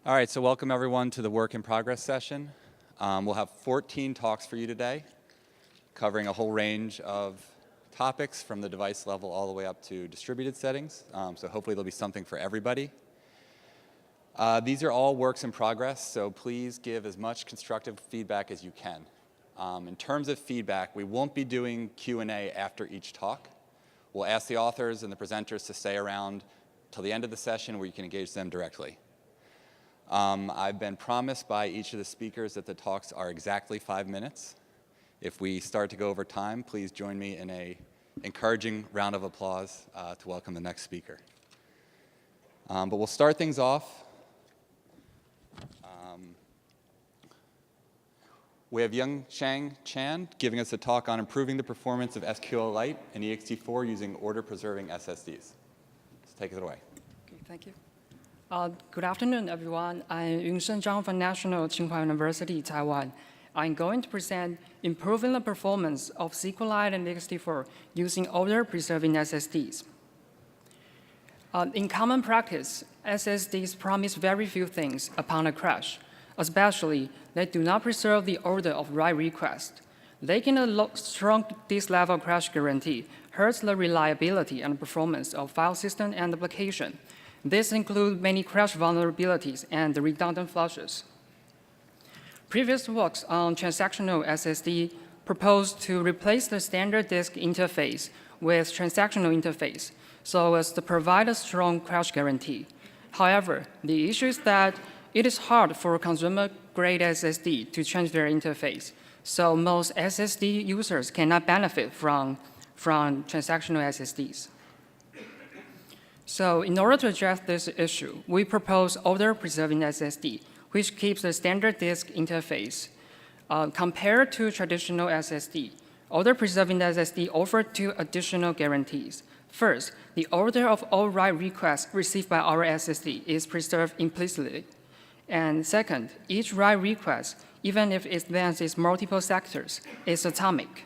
All right, so welcome everyone to the work in progress session. We'll have 14 talks for you today, covering a whole range of topics from the device level all the way up to distributed settings. So hopefully there'll be something for everybody. These are all works in progress, so please give as much constructive feedback as you can. In terms of feedback, we won't be doing Q&A after each talk. We'll ask the authors and the presenters to stay around till the end of the session where you can engage them directly. I've been promised by each of the speakers that the talks are exactly 5 minutes. If we start to go over time, please join me in an encouraging round of applause to welcome the next speaker. But we'll start things off. We have Yun-Sheng Chang giving us a talk on improving the performance of SQLite and ext4 using order-preserving SSDs. So take it away. Okay, thank you. Good afternoon, everyone. I'm Yun-Sheng from National Tsinghua University, Taiwan. I'm going to present improving the performance of SQLite and ext4 using order-preserving SSDs. In common practice, SSDs promise very few things upon a crash. Especially, they do not preserve the order of write request. Taking a strong disk level crash guarantee hurts the reliability and performance of file system and application. This includes many crash vulnerabilities and redundant flushes. Previous works on transactional SSD proposed to replace the standard disk interface with transactional interface so as to provide a strong crash guarantee. However, the issue is that it is hard for consumer-grade SSD to change their interface, so most SSD users cannot benefit from transactional SSDs. So in order to address this issue, we propose order-preserving SSD, which keeps the standard disk interface. Compared to traditional SSD, order-preserving SSD offers two additional guarantees. First, the order of all write requests received by our SSD is preserved implicitly. And second, each write request, even if its length is multiple sectors, is atomic.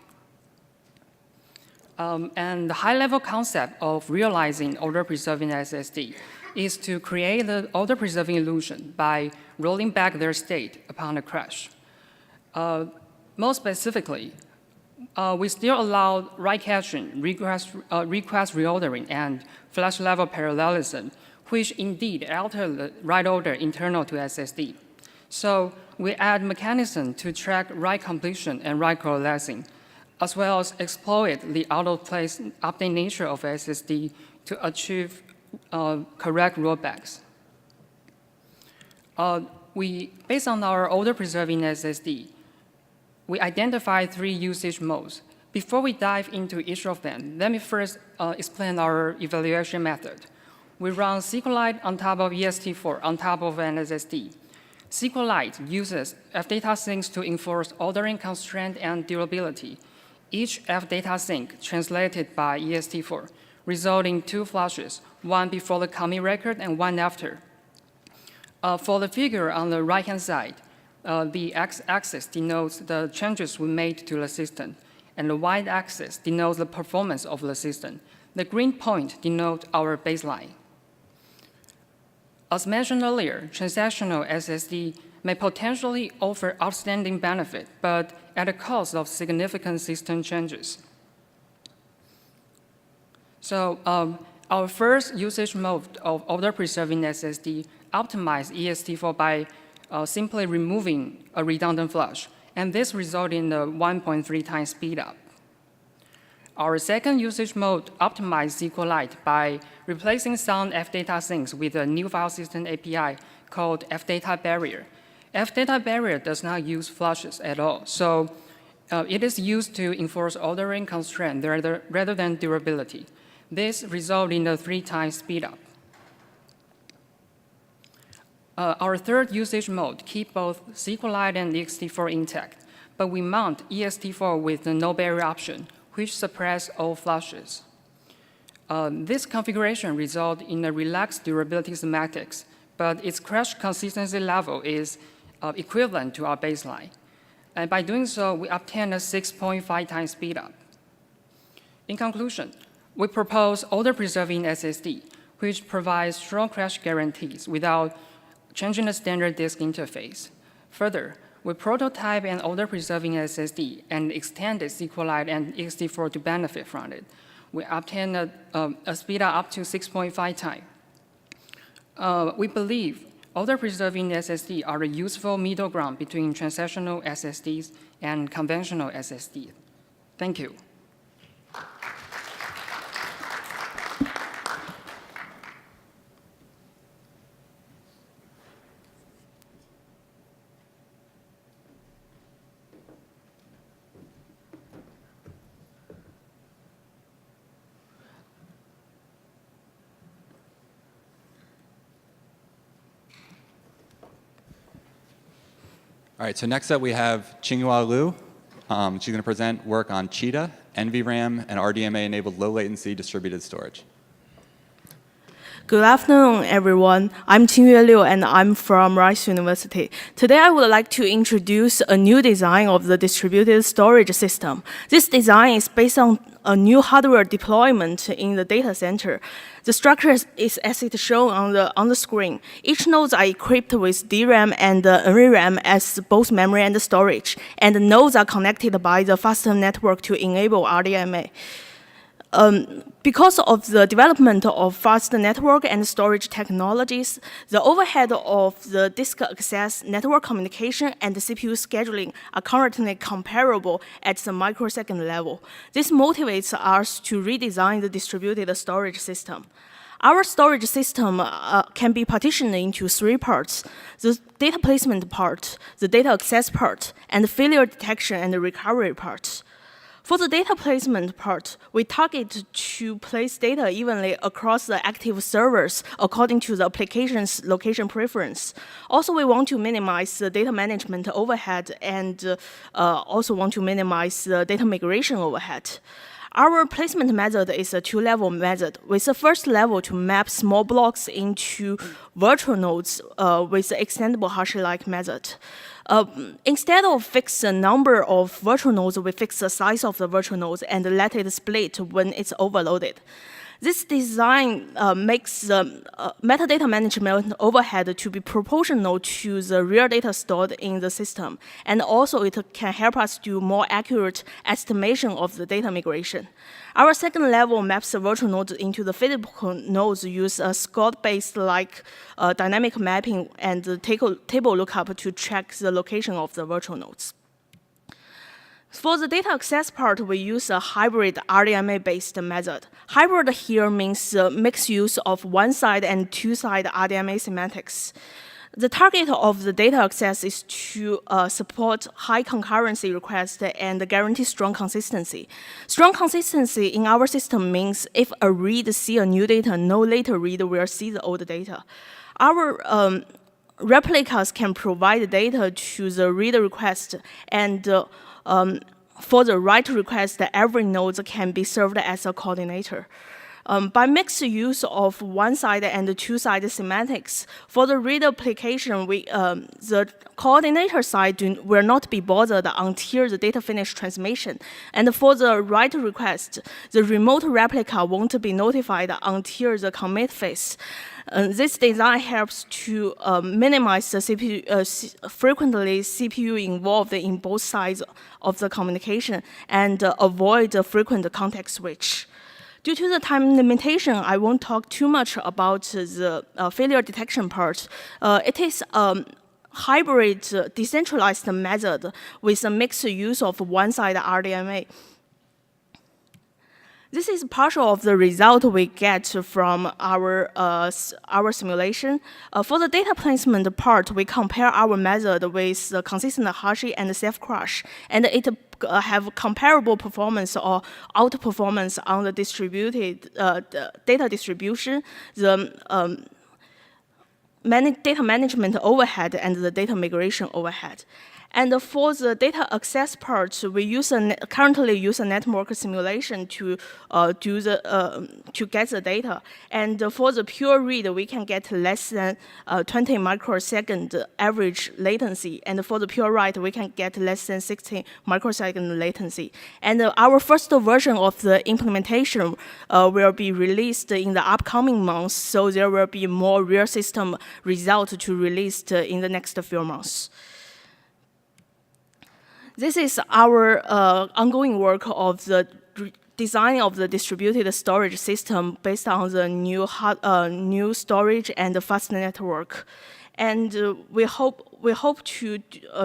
And the high-level concept of realizing order-preserving SSD is to create the order-preserving illusion by rolling back their state upon a crash. More specifically, we still allow write caching, request reordering, and flash-level parallelism, which indeed alter the write order internal to SSD. So we add mechanism to track write completion and write coalescing, as well as exploit the out-of-place update nature of SSD to achieve correct rollbacks. Based on our order-preserving SSD, we identify 3 usage modes. Before we dive into each of them, let me first explain our evaluation method. We run SQLite on top of ext4 on top of an SSD. SQLite uses fdata sinks to enforce ordering constraint and durability. Each fdata sync translated by ext4, resulting in 2 flushes, one before the commit record and one after. For the figure on the right-hand side, the x-axis denotes the changes we made to the system, and the y-axis denotes the performance of the system. The green point denotes our baseline. As mentioned earlier, transactional SSD may potentially offer outstanding benefit, but at the cost of significant system changes. So our first usage mode of order-preserving SSD optimized ext4 by simply removing a redundant flush, and this resulted in a 1.3 times speedup. Our second usage mode optimized SQLite by replacing some fdata sinks with a new file system API called fdata barrier. Fdata barrier does not use flushes at all, so it is used to enforce ordering constraint rather than durability. This results in a 3 times speedup. Our third usage mode keeps both SQLite and ext4 intact, but we mount ext4 with the no barrier option, which suppresses all flushes. This configuration results in a relaxed durability semantics, but its crash consistency level is equivalent to our baseline. And by doing so, we obtain a 6.5 times speedup. In conclusion, we propose order-preserving SSD, which provides strong crash guarantees without changing the standard disk interface. Further, we prototype an order-preserving SSD and extend SQLite and ext4 to benefit from it. We obtain a speed up to 6.5 times. We believe order-preserving SSD are a useful middle ground between transactional SSDs and conventional SSDs. Thank you. All right, so next up we have Qingyue Liu. She's going to present work on Cheetah, NVRAM, and RDMA-enabled low-latency distributed storage. Good afternoon, everyone. I'm Qingyue Liu, and I'm from Rice University. Today, I would like to introduce a new design of the distributed storage system. This design is based on a new hardware deployment in the data center. The structure is as it shown on the screen. Each nodes are equipped with DRAM and NVRAM as both memory and storage, and the nodes are connected by the faster network to enable RDMA. Because of the development of fast network and storage technologies, the overhead of the disk access, network communication, and the CPU scheduling are currently comparable at the microsecond level. This motivates us to redesign the distributed storage system. Our storage system can be partitioned into 3 parts: the data placement part, the data access part, and the failure detection and recovery part. For the data placement part, we target to place data evenly across the active servers according to the application's location preference. Also, we want to minimize the data management overhead and also want to minimize the data migration overhead. Our placement method is a 2-level method, with the first level to map small blocks into virtual nodes with the extendable Hashi-like method. Instead of fix the number of virtual nodes, we fix the size of the virtual nodes and let it split when it's overloaded. This design makes the metadata management overhead to be proportional to the real data stored in the system, and also it can help us do more accurate estimation of the data migration. Our second level maps the virtual nodes into the physical nodes, use a SQLite-based like dynamic mapping and the table lookup to check the location of the virtual nodes. For the data access part, we use a hybrid RDMA-based method. Hybrid here means mixed use of one-side and two-side RDMA semantics. The target of the data access is to support high concurrency requests and guarantee strong consistency. Strong consistency in our system means if a read sees a new data, no later read will see the old data. Our replicas can provide data to the read request, and for the write request, every node can be served as a coordinator. By mixed use of one-side and two-side semantics, for the read application, the coordinator side will not be bothered until the data finish transmission. And for the write request, the remote replica won't be notified until the commit phase. This design helps to minimize the CPU, frequently CPU involved in both sides of the communication and avoid the frequent context switch. Due to the time limitation, I won't talk too much about the failure detection part. It is a hybrid decentralized method with a mixed use of one-side RDMA. This is partial of the result we get from our simulation. For the data placement part, we compare our method with the consistent Hashi and self-crush, and it have comparable performance or outperformance on the distributed data distribution, the data management overhead, and the data migration overhead. And for the data access part, we currently use a network simulation to get the data. And for the pure read, we can get less than 20 microsecond average latency. And for the pure write, we can get less than 60 microsecond latency. And our first version of the implementation will be released in the upcoming months. So there will be more real system results to release in the next few months. This is our ongoing work of the design of the distributed storage system based on the new storage and the fast network. And we hope to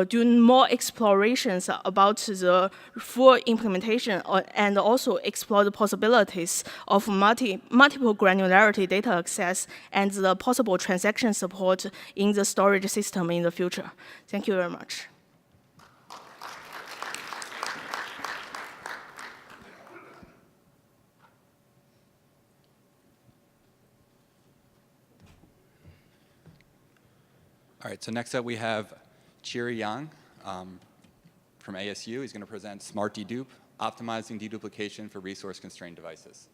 do more explorations about the full implementation and also explore the possibilities of multiple granularity data access and the possible transaction support in the storage system in the future. Thank you very much. All right, so next up we have Qirui from ASU. He's going to present SmartDedup, optimizing deduplication for resource-constrained devices.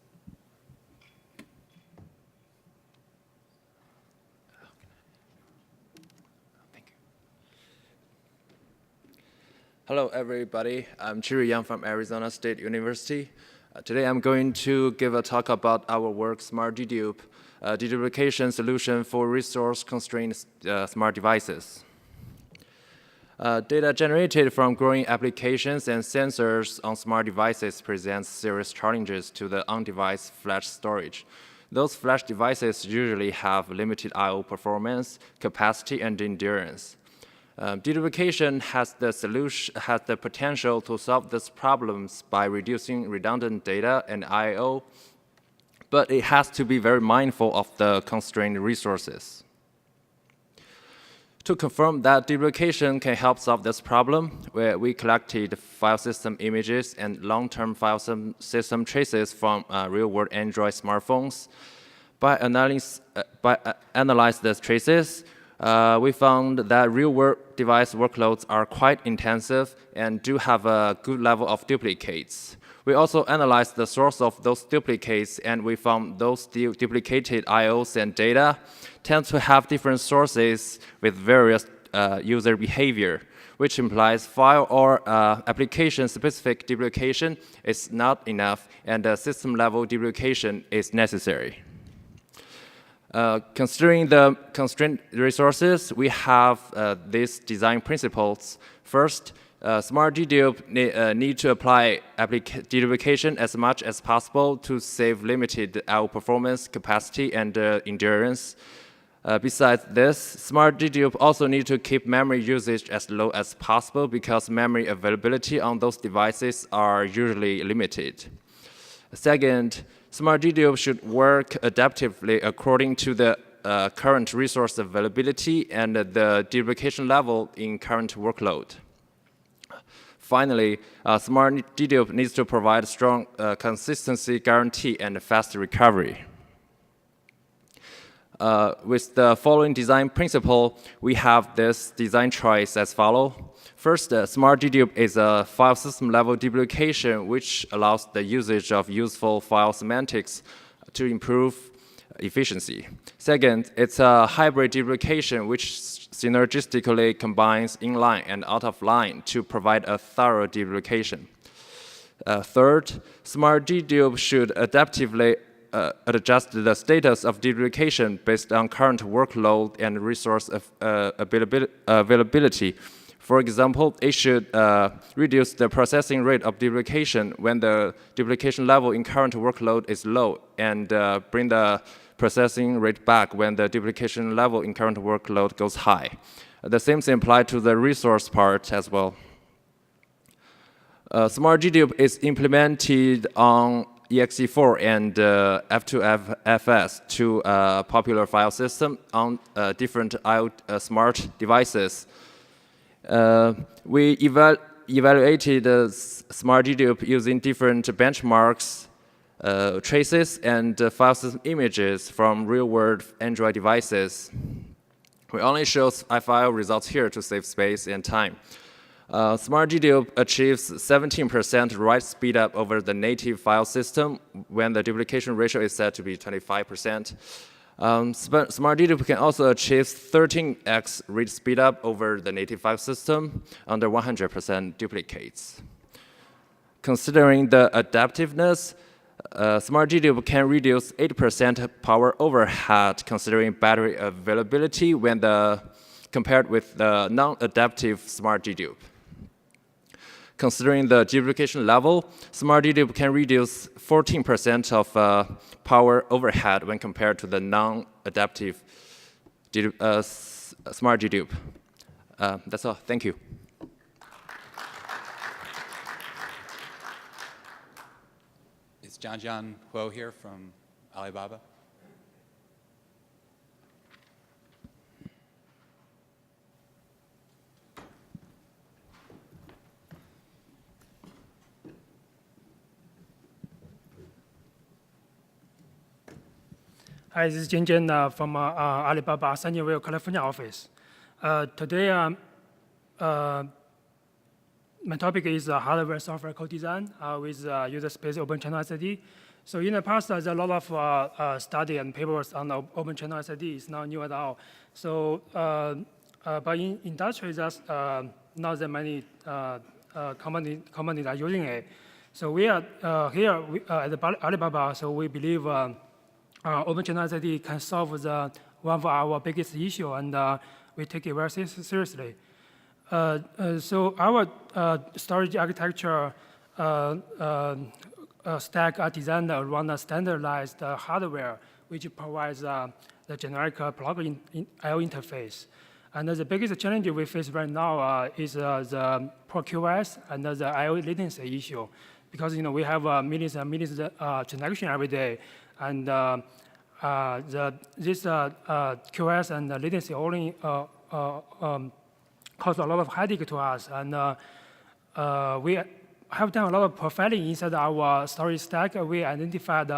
Thank you. Hello, everybody. I'm Qirui from Arizona State University. Today I'm going to give a talk about our work, SmartDedup, deduplication solution for resource-constrained smart devices. Data generated from growing applications and sensors on smart devices presents serious challenges to the on-device flash storage. Those flash devices usually have limited I/O performance, capacity, and endurance. Deduplication has the potential to solve these problems by reducing redundant data and I/O, but it has to be very mindful of the constrained resources. To confirm that deduplication can help solve this problem, we collected file system images and long-term file system traces from real-world Android smartphones. By analyzing these traces, we found that real-world device workloads are quite intensive and do have a good level of duplicates. We also analyzed the source of those duplicates, and we found those duplicated I/Os and data tend to have different sources with various user behavior, which implies file or application-specific duplication is not enough, and system-level duplication is necessary. Considering the constrained resources, we have these design principles. First, SmartDedup need to apply deduplication as much as possible to save limited I/O performance, capacity, and endurance. Besides this, SmartDedup also need to keep memory usage as low as possible because memory availability on those devices are usually limited. Second, SmartDedup should work adaptively according to the current resource availability and the deduplication level in current workload. Finally, SmartDedup needs to provide strong consistency guarantee and fast recovery. With the following design principle, we have this design choice as follows. First, SmartDedup is a file system level duplication which allows the usage of useful file semantics to improve efficiency. Second, it's a hybrid duplication which synergistically combines inline and out-of-line to provide a thorough duplication. Third, SmartDedup should adaptively adjust the status of duplication based on current workload and resource availability. For example, it should reduce the processing rate of duplication when the duplication level in current workload is low and bring the processing rate back when the duplication level in current workload goes high. The same applies to the resource part as well. SmartDedup is implemented on exe4 and F2FS, two popular file systems on different smart devices. We evaluated SmartDedup using different benchmarks, traces, and file system images from real-world Android devices. We only show file results here to save space and time. SmartDedup achieves 17% write speed up over the native file system when the duplication ratio is set to be 25%. SmartDedup can also achieve 13x read speed up over the native file system under 100% duplicates. Considering the adaptiveness, SmartDedup can reduce 8% power overhead considering battery availability when compared with the non-adaptive SmartDedup. Considering the duplication level, SmartDedup can reduce 14% of power overhead when compared to the non-adaptive SmartDedup. That's all. Thank you. Is Jian Huo here from Alibaba? Hi, this is Jinwook from Alibaba Sunnyvale, California office. Today, my topic is hardware software co-design with user space open channel SSD. So in the past, there's a lot of study and papers on open channel SSD. It's not new at all. So, but in industry, there's not that many companies are using it. So we are here at Alibaba. So we believe open channel SSD can solve one of our biggest issue, and we take it very seriously. So our storage architecture stack are designed around a standardized hardware, which provides the generic plug-in I/O interface. And the biggest challenge we face right now is the poor QoS and the I/O latency issue, because we have millions and millions of transactions every day, and this QoS and the latency only cause a lot of headache to us. And we have done a lot of profiling inside our storage stack. We identified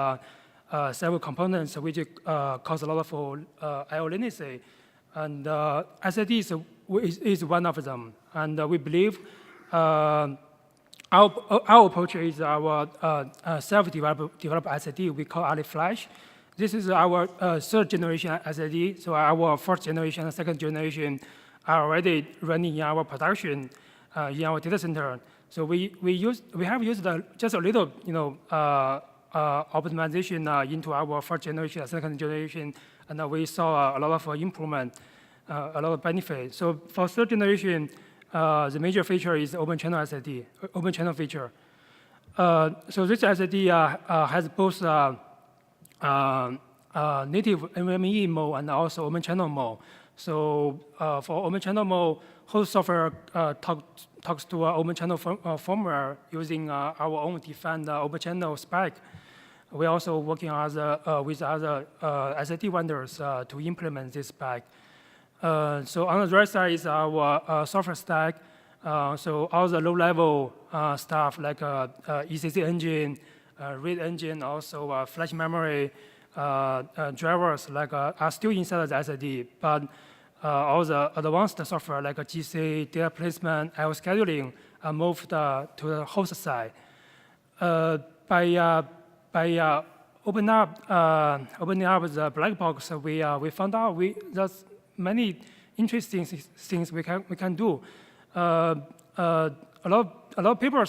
several components which cause a lot of I/O latency. And SSD is one of them. And we believe our approach is our self-developed SSD we call AliFlash. This is our third generation SSD. So our first generation and second generation are already running in our production in our data center. So we have used just a little optimization into our first generation and second generation, and we saw a lot of improvement, a lot of benefit. So for third generation, the major feature is open channel SSD, open channel feature. So this SSD has both native NVMe mode and also open channel mode. So for open channel mode, host software talks to open channel firmware using our own defined open channel spec. We're also working with other SSD vendors to implement this spec. So on the right side is our software stack. So all the low-level stuff like ECC engine, read engine, also flash memory, drivers are still inside the SSD, but all the advanced software like GC, data placement, I/O scheduling are moved to the host side. By opening up the black box, we found out there's many interesting things we can do. A lot of people,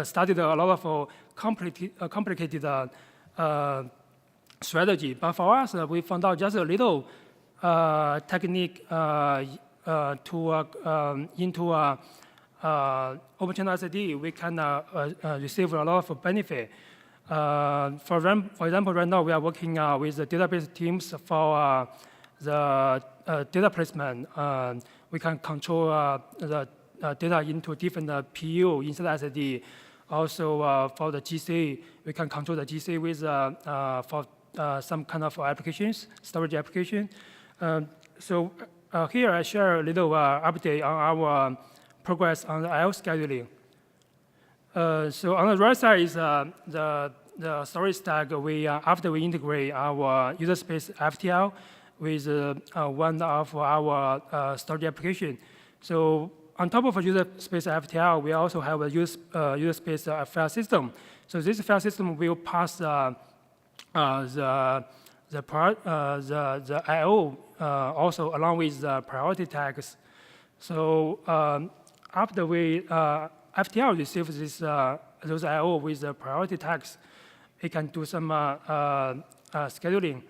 studied a lot of complicated strategy, but for us, we found out just a little technique into open channel SSD. We can receive a lot of benefit. For example, right now we are working with the database teams for the data placement. We can control the data into different PU inside SSD. Also, for the GC, we can control the GC with for some kind of applications, storage application. So here I share a little update on our progress on the I/O scheduling. So on the right side is the storage stack. After we integrate our user space FTL with one of our storage application. So on top of a user space FTL, we also have a user space file system. So this file system will pass the I/O also along with the priority tags. So after we FTL receives those I/O with the priority tags, it can do some scheduling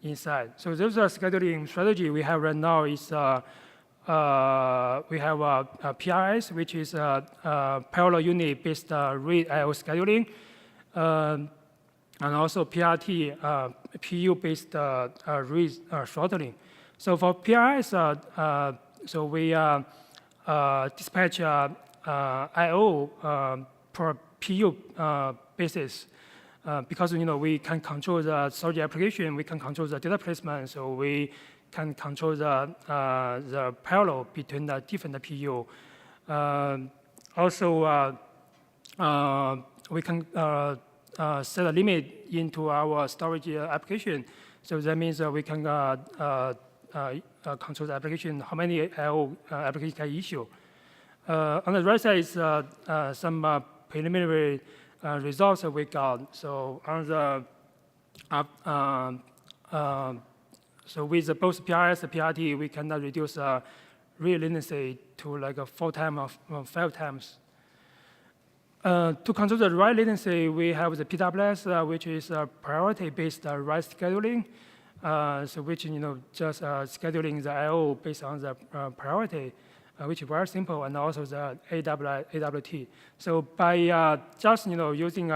inside. So those scheduling strategy we have right now is we have PRS, which is parallel unit-based read I/O scheduling, and also PRT, PU-based read throttling. So for PRS, so we dispatch I/O per PU basis. Because we can control the storage application, we can control the data placement, so we can control the parallel between the different PU. Also, we can set a limit into our storage application. So that means we can control the application, how many I/O application can issue. On the right side is some preliminary results that we got. So on the so with both PRS and PRT, we can reduce read latency to like 4 times or 5 times. To control the write latency, we have the PWS, which is priority-based write scheduling. So which just scheduling the I/O based on the priority, which is very simple, and also the AWT. So by just using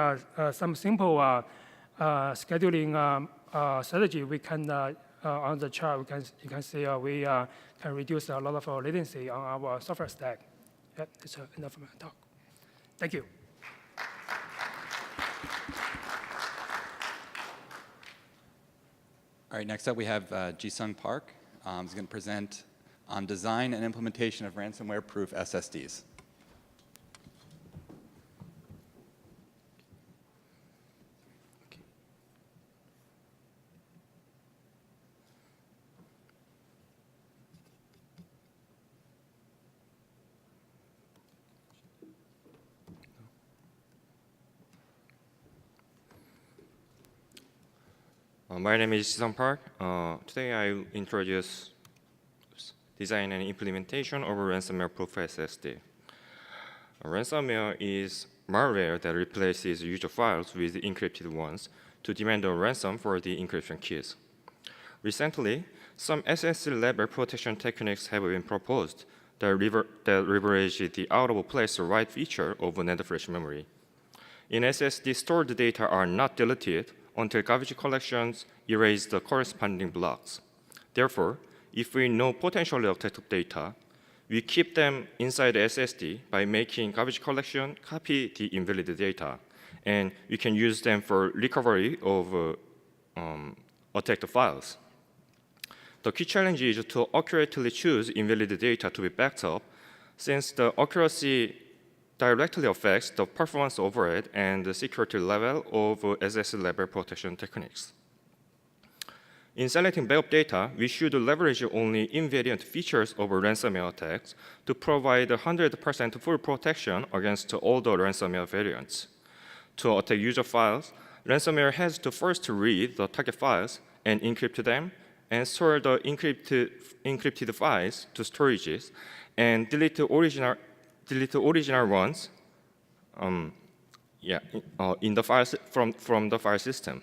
some simple scheduling strategy, we can on the chart you can see we can reduce a lot of latency on our software stack. Yeah, that's enough of my talk. Thank you. All right, next up we have Jisung Park. He's going to present on design and implementation of ransomware-proof SSDs. My name is Jisung Park. Today I will introduce design and implementation of a ransomware-proof SSD. Ransomware is malware that replaces user files with encrypted ones to demand a ransom for the encryption keys. Recently, some SSD-level protection techniques have been proposed that leverage the out-of-place write feature of NAND flash memory. In SSD, stored data are not deleted until garbage collections erase the corresponding blocks. Therefore, if we know potentially affected data, we keep them inside the SSD by making garbage collection copy the invalid data, and we can use them for recovery of attacked files. The key challenge is to accurately choose invalid data to be backed up, since the accuracy directly affects the performance overhead and the security level of SSD-level protection techniques. In selecting backup data, we should leverage only invariant features of ransomware attacks to provide 100% full protection against all the ransomware variants. To attack user files, ransomware has to first read the target files and encrypt them, and store the encrypted files to storages, and delete the original ones in the files from the file system.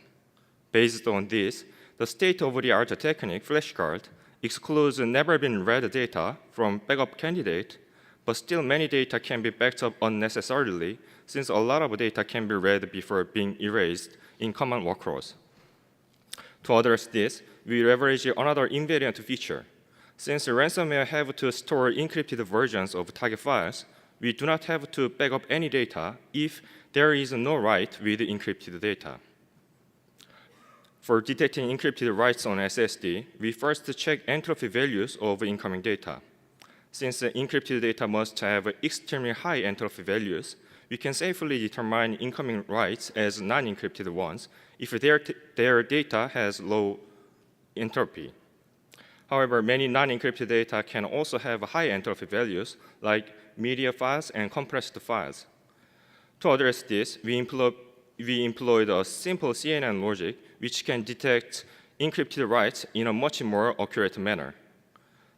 Based on this, the state-of-the-art technique, FlashGuard, excludes never-been-read data from backup candidate, but still many data can be backed up unnecessarily, since a lot of data can be read before being erased in common workflows. To address this, we leverage another invariant feature. Since ransomware have to store encrypted versions of target files, we do not have to back up any data if there is no write with encrypted data. For detecting encrypted writes on SSD, we first check entropy values of incoming data. Since the encrypted data must have extremely high entropy values, we can safely determine incoming writes as non-encrypted ones if their data has low entropy. However, many non-encrypted data can also have high entropy values, like media files and compressed files. To address this, we employed a simple CNN logic, which can detect encrypted writes in a much more accurate manner.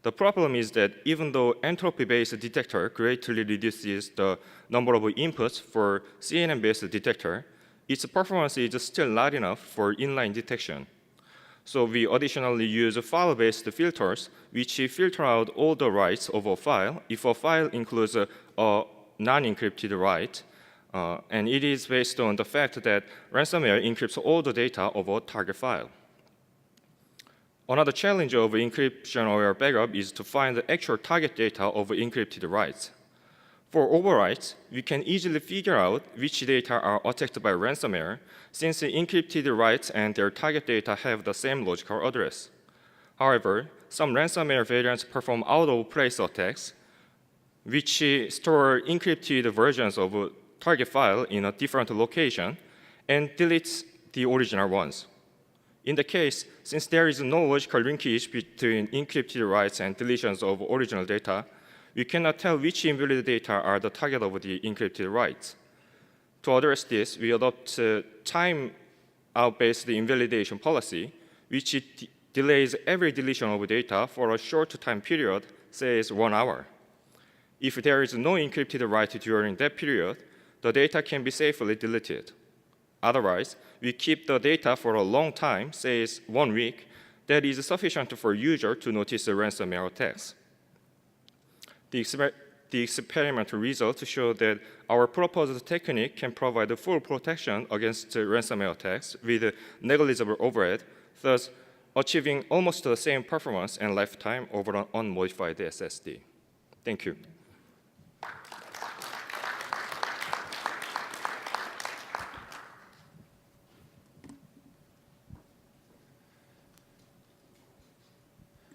The problem is that even though entropy-based detector greatly reduces the number of inputs for CNN-based detector, its performance is still not enough for inline detection. So we additionally use file-based filters, which filter out all the writes of a file if a file includes a non-encrypted write, and it is based on the fact that ransomware encrypts all the data of a target file. Another challenge of encryption-aware backup is to find the actual target data of encrypted writes. For overwrites, we can easily figure out which data are attacked by ransomware, since the encrypted writes and their target data have the same logical address. However, some ransomware variants perform out-of-place attacks, which store encrypted versions of a target file in a different location and deletes the original ones. In the case, since there is no logical linkage between encrypted writes and deletions of original data, we cannot tell which invalidated data are the target of the encrypted writes. To address this, we adopt time-out-based invalidation policy, which delays every deletion of data for a short time period, say 1 hour. If there is no encrypted write during that period, the data can be safely deleted. Otherwise, we keep the data for a long time, say 1 week, that is sufficient for user to notice the ransomware attacks. The experimental results show that our proposed technique can provide full protection against ransomware attacks with negligible overhead, thus achieving almost the same performance and lifetime over an unmodified SSD. Thank you.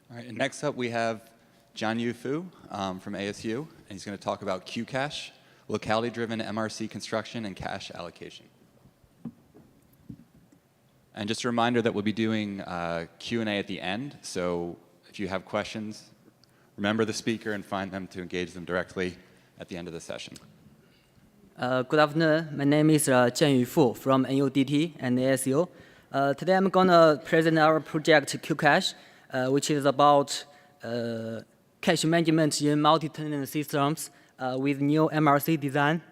All right, and next up we have Jianyu Fu from ASU, and he's going to talk about QCache, locality-driven MRC construction, and cache allocation. And just a reminder that we'll be doing Q&A at the end, so if you have questions, remember the speaker and find them to engage them directly at the end of the session. Good afternoon. My name is Jianyu Fu from NUDT and ASU. Today I'm going to present our project QCache, which is about cache management in multi-tenant systems with new MRC design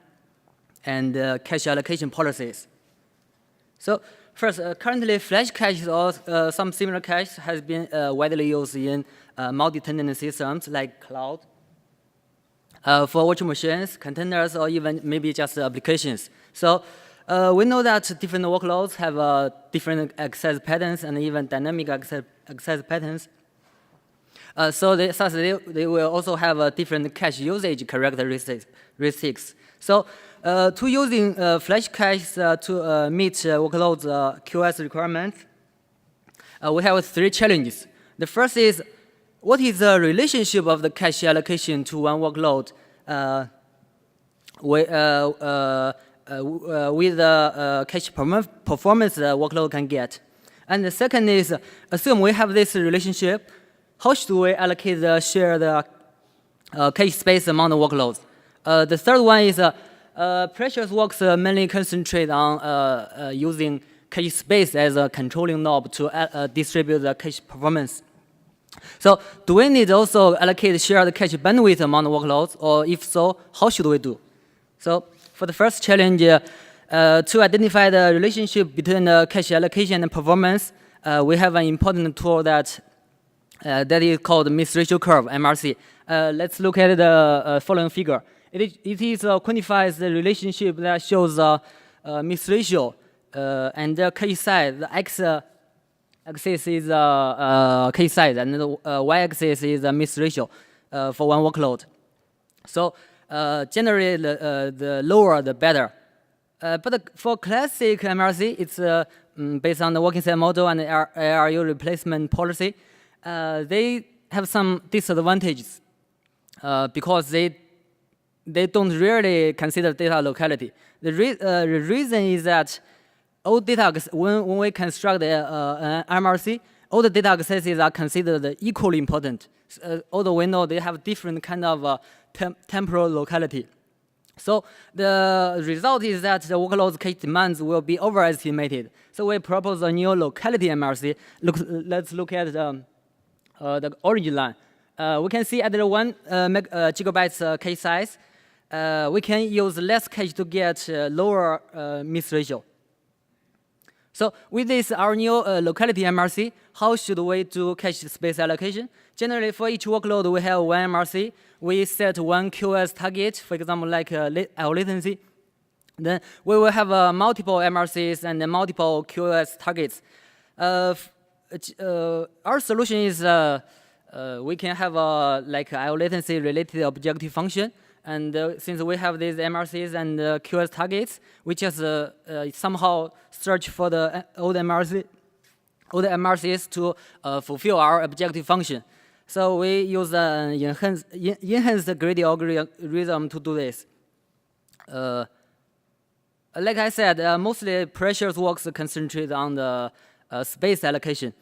and cache allocation policies. So first, currently flash caches or some similar caches has been widely used in multi-tenant systems like cloud, for virtual machines, containers, or even maybe just applications. So we know that different workloads have different access patterns and even dynamic access patterns. So they will also have different cache usage characteristics. So to using flash caches to meet workloads QoS requirements, we have 3 challenges. The first is, what is the relationship of the cache allocation to one workload with the cache performance the workload can get? And the second is, assume we have this relationship, how should we allocate the shared cache space among the workloads? The third one is, Precious works mainly concentrate on using cache space as a controlling knob to distribute the cache performance. So do we need also allocate shared cache bandwidth among the workloads, or if so, how should we do? So for the first challenge, to identify the relationship between the cache allocation and performance, we have an important tool that is called mix ratio curve, MRC. Let's look at the following figure. It quantifies the relationship that shows mix ratio and the cache size. The x-axis is cache size, and the y-axis is the mix ratio for one workload. So generally, the lower the better. But for classic MRC, it's based on the working set model and the ARU replacement policy. They have some disadvantages because they don't really consider data locality. The reason is that all data, when we construct an MRC, all the data accesses are considered equally important, although we know they have different kind of temporal locality. So the result is that the workload's cache demands will be overestimated. So we propose a new locality MRC. Let's look at the origin line. We can see at the 1 gigabytes cache size, we can use less cache to get lower miss ratio. So with this, our new locality MRC, how should we do cache space allocation? Generally, for each workload, we have one MRC. We set one QoS target, for example, like low-latency. Then we will have multiple MRCs and multiple QoS targets. Our solution is we can have like low-latency related objective function. And since we have these MRCs and QoS targets, we just somehow search for all the MRCs to fulfill our objective function. So we use enhanced greedy algorithm to do this. Like I said, mostly precious works concentrate on the space allocation.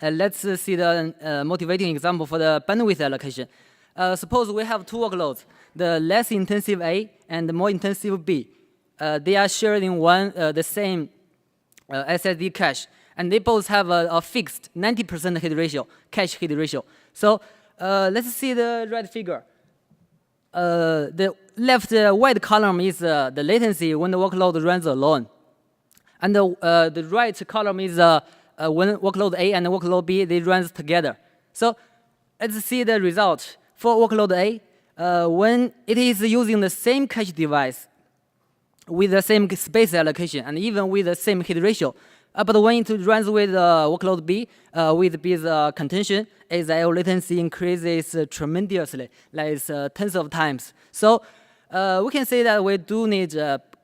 Let's see the motivating example for the bandwidth allocation. Suppose we have two workloads, the less intensive A and the more intensive B. They are sharing the same SSD cache, and they both have a fixed 90% hit ratio, cache hit ratio. So let's see the right figure. The left white column is the latency when the workload runs alone. And the right column is when workload A and workload B, they run together. So let's see the result. For workload A, when it is using the same cache device with the same space allocation and even with the same hit ratio, but when it runs with workload B, with B's contention, its IO latency increases tremendously, like tens of times. So we can say that we do need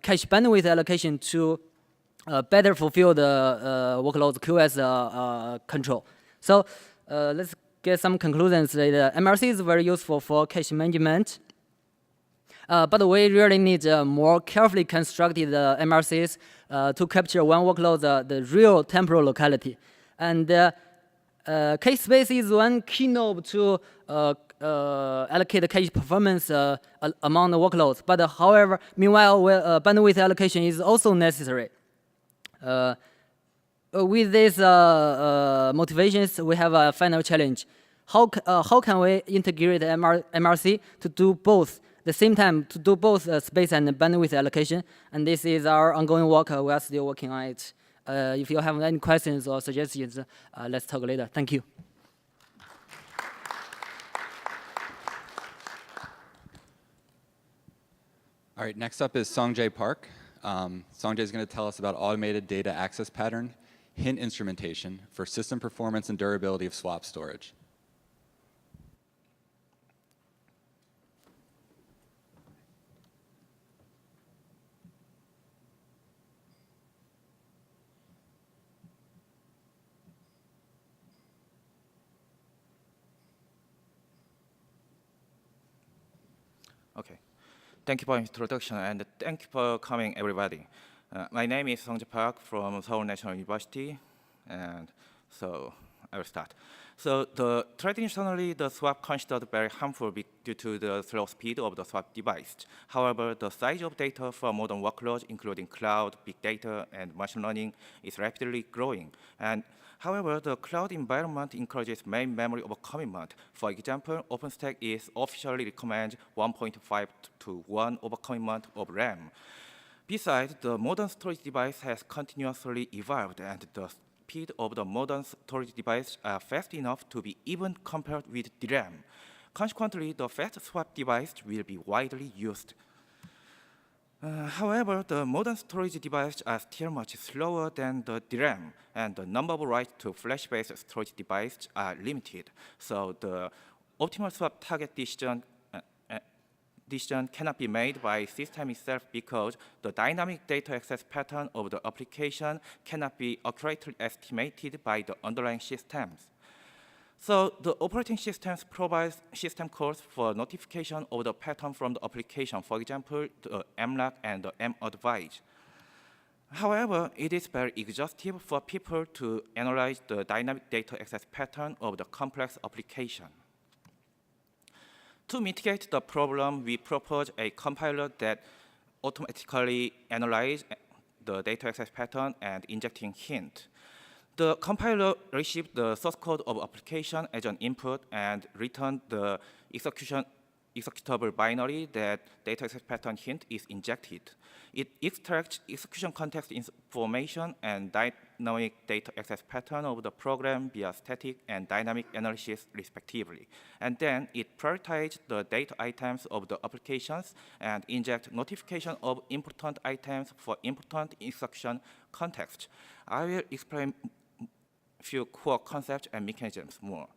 cache bandwidth allocation to better fulfill the workload's QoS control. So let's get some conclusions. The MRC is very useful for cache management, but we really need more carefully constructed MRCs to capture one workload the real temporal locality. And cache space is one key knob to allocate the cache performance among the workloads. But however, meanwhile, bandwidth allocation is also necessary. With these motivations, we have a final challenge. How can we integrate MRC to do both the same time, to do both space and bandwidth allocation? And this is our ongoing work. We are still working on it. If you have any questions or suggestions, let's talk later. Thank you. All right, next up is Songjay Park. Songjay is going to tell us about automated data access pattern hint instrumentation for system performance and durability of swap storage. Okay. Thank you for introduction, and thank you for coming, everybody. My name is Songjay Park from Seoul National University, and so I will start. So traditionally, the swap considered very harmful due to the slow speed of the swap device. However, the size of data for modern workloads, including cloud, big data, and machine learning, is rapidly growing. And however, the cloud environment encourages main memory overcommitment. For example, OpenStack is officially recommends 1.5 to 1 overcommitment of RAM. Besides, the modern storage device has continuously evolved, and the speed of the modern storage device are fast enough to be even compared with DRAM. Consequently, the fast swap device will be widely used. However, the modern storage devices are still much slower than the DRAM, and the number of writes to flash-based storage devices are limited. So the optimal swap target decision cannot be made by system itself because the dynamic data access pattern of the application cannot be accurately estimated by the underlying systems. So the operating systems provides system calls for notification of the pattern from the application, for example, the mlock and the madvise. However, it is very exhaustive for people to analyze the dynamic data access pattern of the complex application. To mitigate the problem, we propose a compiler that automatically analyzes the data access pattern and injecting hint. The compiler receives the source code of application as an input and returns the executable binary that data access pattern hint is injected. It extracts execution context information and dynamic data access pattern of the program via static and dynamic analysis respectively. And then it prioritizes the data items of the applications and injects notification of important items for important execution context. I will explain a few core concepts and mechanisms more.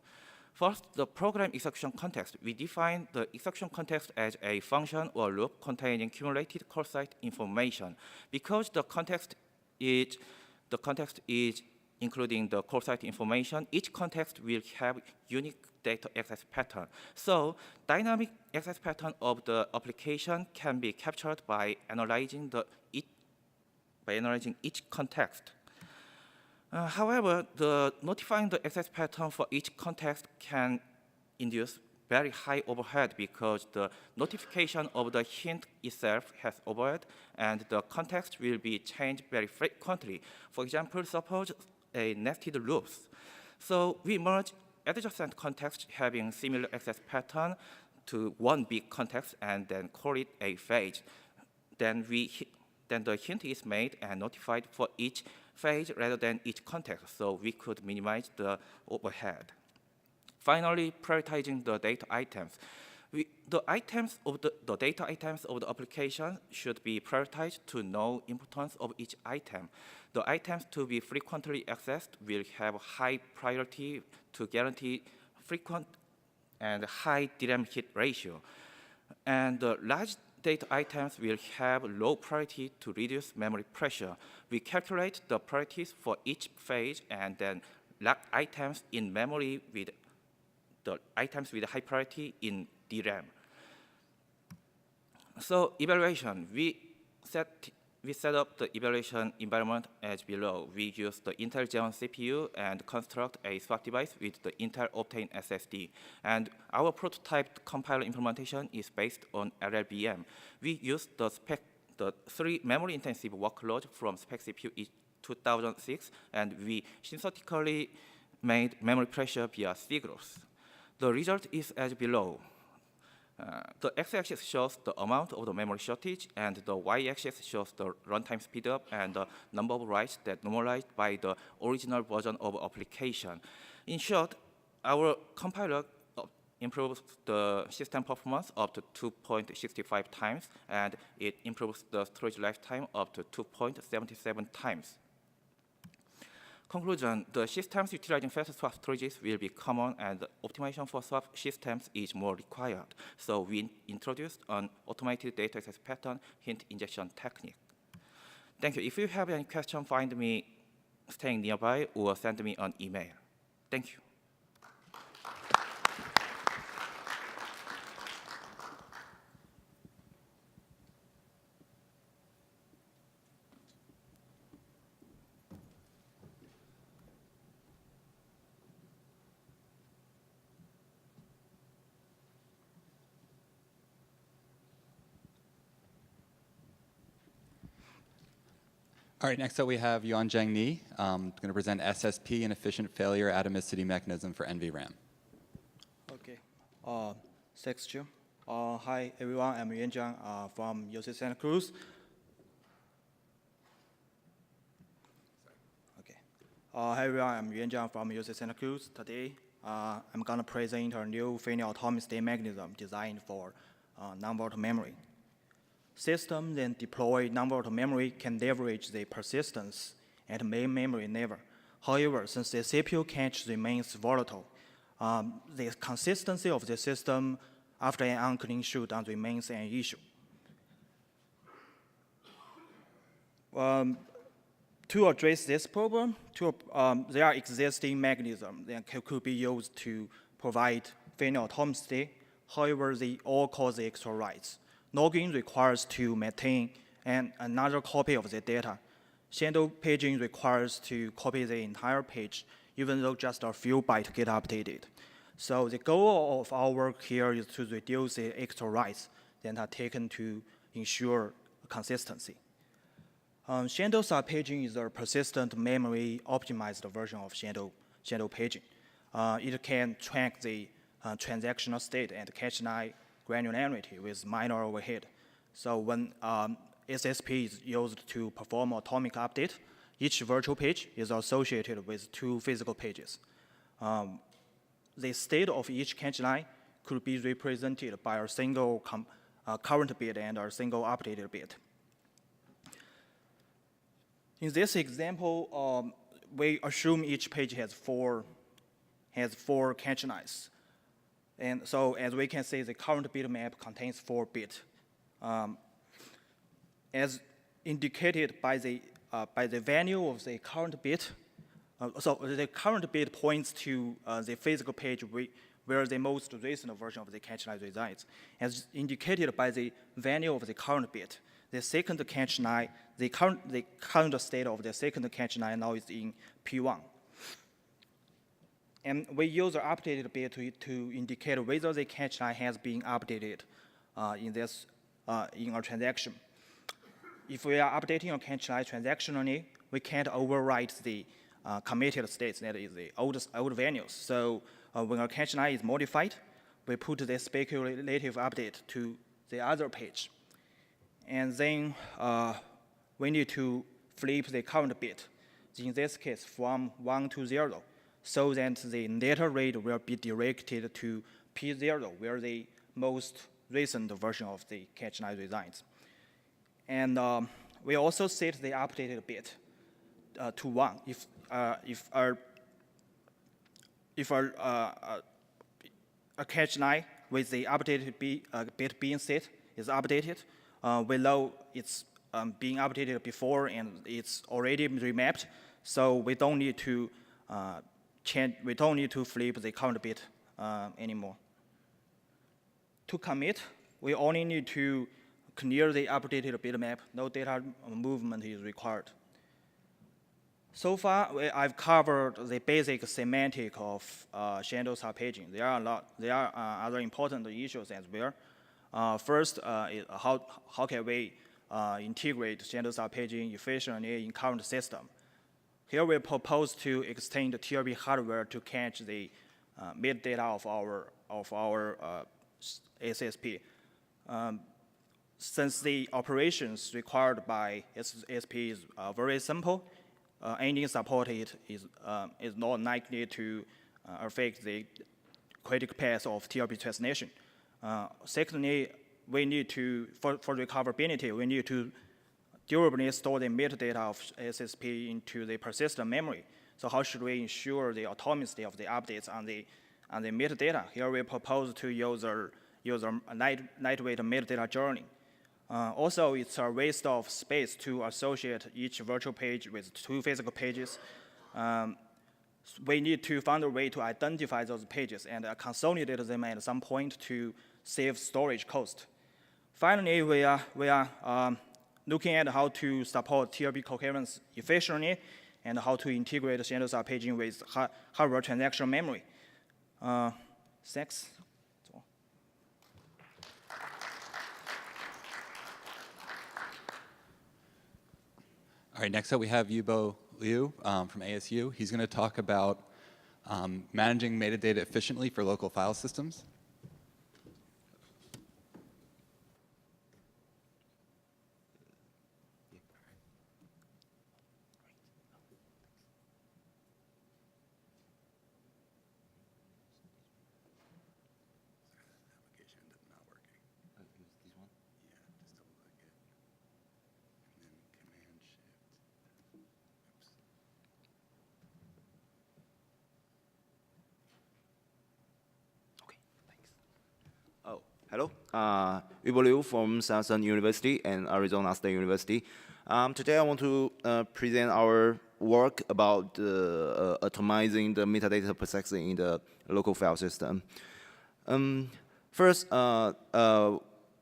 First, the program execution context. We define the execution context as a function or loop containing cumulative call site information. Because the context is including the call site information, each context will have unique data access pattern. So dynamic access pattern of the application can be captured by analyzing each context. However, notifying the access pattern for each context can induce very high overhead because the notification of the hint itself has overhead and the context will be changed very frequently. For example, suppose a nested loops. So we merge adjacent contexts having similar access pattern to one big context and then call it a phase. Then the hint is made and notified for each phase rather than each context, so we could minimize the overhead. Finally, prioritizing the data items. The data items of the application should be prioritized to know importance of each item. The items to be frequently accessed will have high priority to guarantee frequent and high DRAM hit ratio. And the large data items will have low priority to reduce memory pressure. We calculate the priorities for each phase and then lock items in memory with the items with high priority in DRAM. So evaluation, we set up the evaluation environment as below. We use the Intel Xeon CPU and construct a swap device with the Intel Optane SSD. And our prototype compiler implementation is based on LLVM. We use the 3 memory-intensive workloads from Spec CPU in 2006, and we synthetically made memory pressure via Sigros. The result is as below. The x-axis shows the amount of the memory shortage, and the y-axis shows the runtime speedup and the number of writes that normalized by the original version of application. In short, our compiler improves the system performance up to 2.65 times, and it improves the storage lifetime up to 2.77 times. Conclusion, the systems utilizing fast swap storages will be common and the optimization for swap systems is more required. So we introduced an automated data access pattern hint injection technique. Thank you. If you have any question, find me staying nearby or send me an email. Thank you. All right, next up we have Yun-Sheng Ni, going to present SSP and efficient failure atomicity mechanism for NVRAM. Okay, thanks, Jim. Hi, everyone. I'm Yun-Sheng from UC Santa Cruz. Okay. Hi, everyone. I'm Yun-Sheng from UC Santa Cruz. Today, I'm going to present a new finite atomic state mechanism designed for non-volatile memory. Systems that deploy non-volatile memory can leverage the persistence at main memory level. However, since the CPU cache remains volatile, the consistency of the system after an unclean shutdown remains an issue. To address this problem, there are existing mechanisms that could be used to provide finite atomic state. However, they all cause extra writes. Logging requires to maintain another copy of the data. Shadow paging requires to copy the entire page, even though just a few bytes get updated. So the goal of our work here is to reduce the extra writes that are taken to ensure consistency. Shadow subpaging is a persistent memory optimized version of shadow paging. It can track the transactional state and cache line granularity with minor overhead. So when SSP is used to perform atomic update, each virtual page is associated with 2 physical pages. The state of each cache line could be represented by a single current bit and a single updated bit. In this example, we assume each page has four cache lines. And so as we can see, the current bit map contains 4 bits. As indicated by the value of the current bit, so the current bit points to the physical page where the most recent version of the cache line resides. As indicated by the value of the current bit, the second cache line, the current state of the second cache line now is in P1. And we use the updated bit to indicate whether the cache line has been updated in a transaction. If we are updating a cache line transactionally, we can't overwrite the committed states, that is the old values. So when a cache line is modified, we put the speculative update to the other page. And then we need to flip the current bit, in this case from 1 to 0, so that the data read will be directed to P0, where the most recent version of the cache line resides. And we also set the updated bit to 1. If a cache line with the updated bit being set is updated, we know it's being updated before and it's already remapped, so we don't need to we don't need to flip the current bit anymore. To commit, we only need to clear the updated bitmap. No data movement is required. So far, I've covered the basic semantic of shadow subpaging. There are other important issues as well. First, how can we integrate shadow subpaging efficiently in current system? Here we propose to extend the TLB hardware to catch the metadata of our SSP. Since the operations required by SSP is very simple, any support is not likely to affect the critical path of TLB translation. Secondly, we need to, for recoverability, we need to durably store the metadata of SSP into the persistent memory. So how should we ensure the automacy of the updates on the metadata? Here we propose to use a lightweight metadata journey. Also, it's a waste of space to associate each virtual page with 2 physical pages. We need to find a way to identify those pages and consolidate them at some point to save storage cost. Finally, we are looking at how to support TLB coherence efficiently and how to integrate shadow subpaging with hardware transaction memory. Thanks. All right, next up we have Yubo Liu from ASU. He's going to talk about managing metadata efficiently for local file systems. Hello, Yubo Liu from Samsung University and Arizona State University. Today I want to present our work about atomizing the metadata processing in the local file system. First,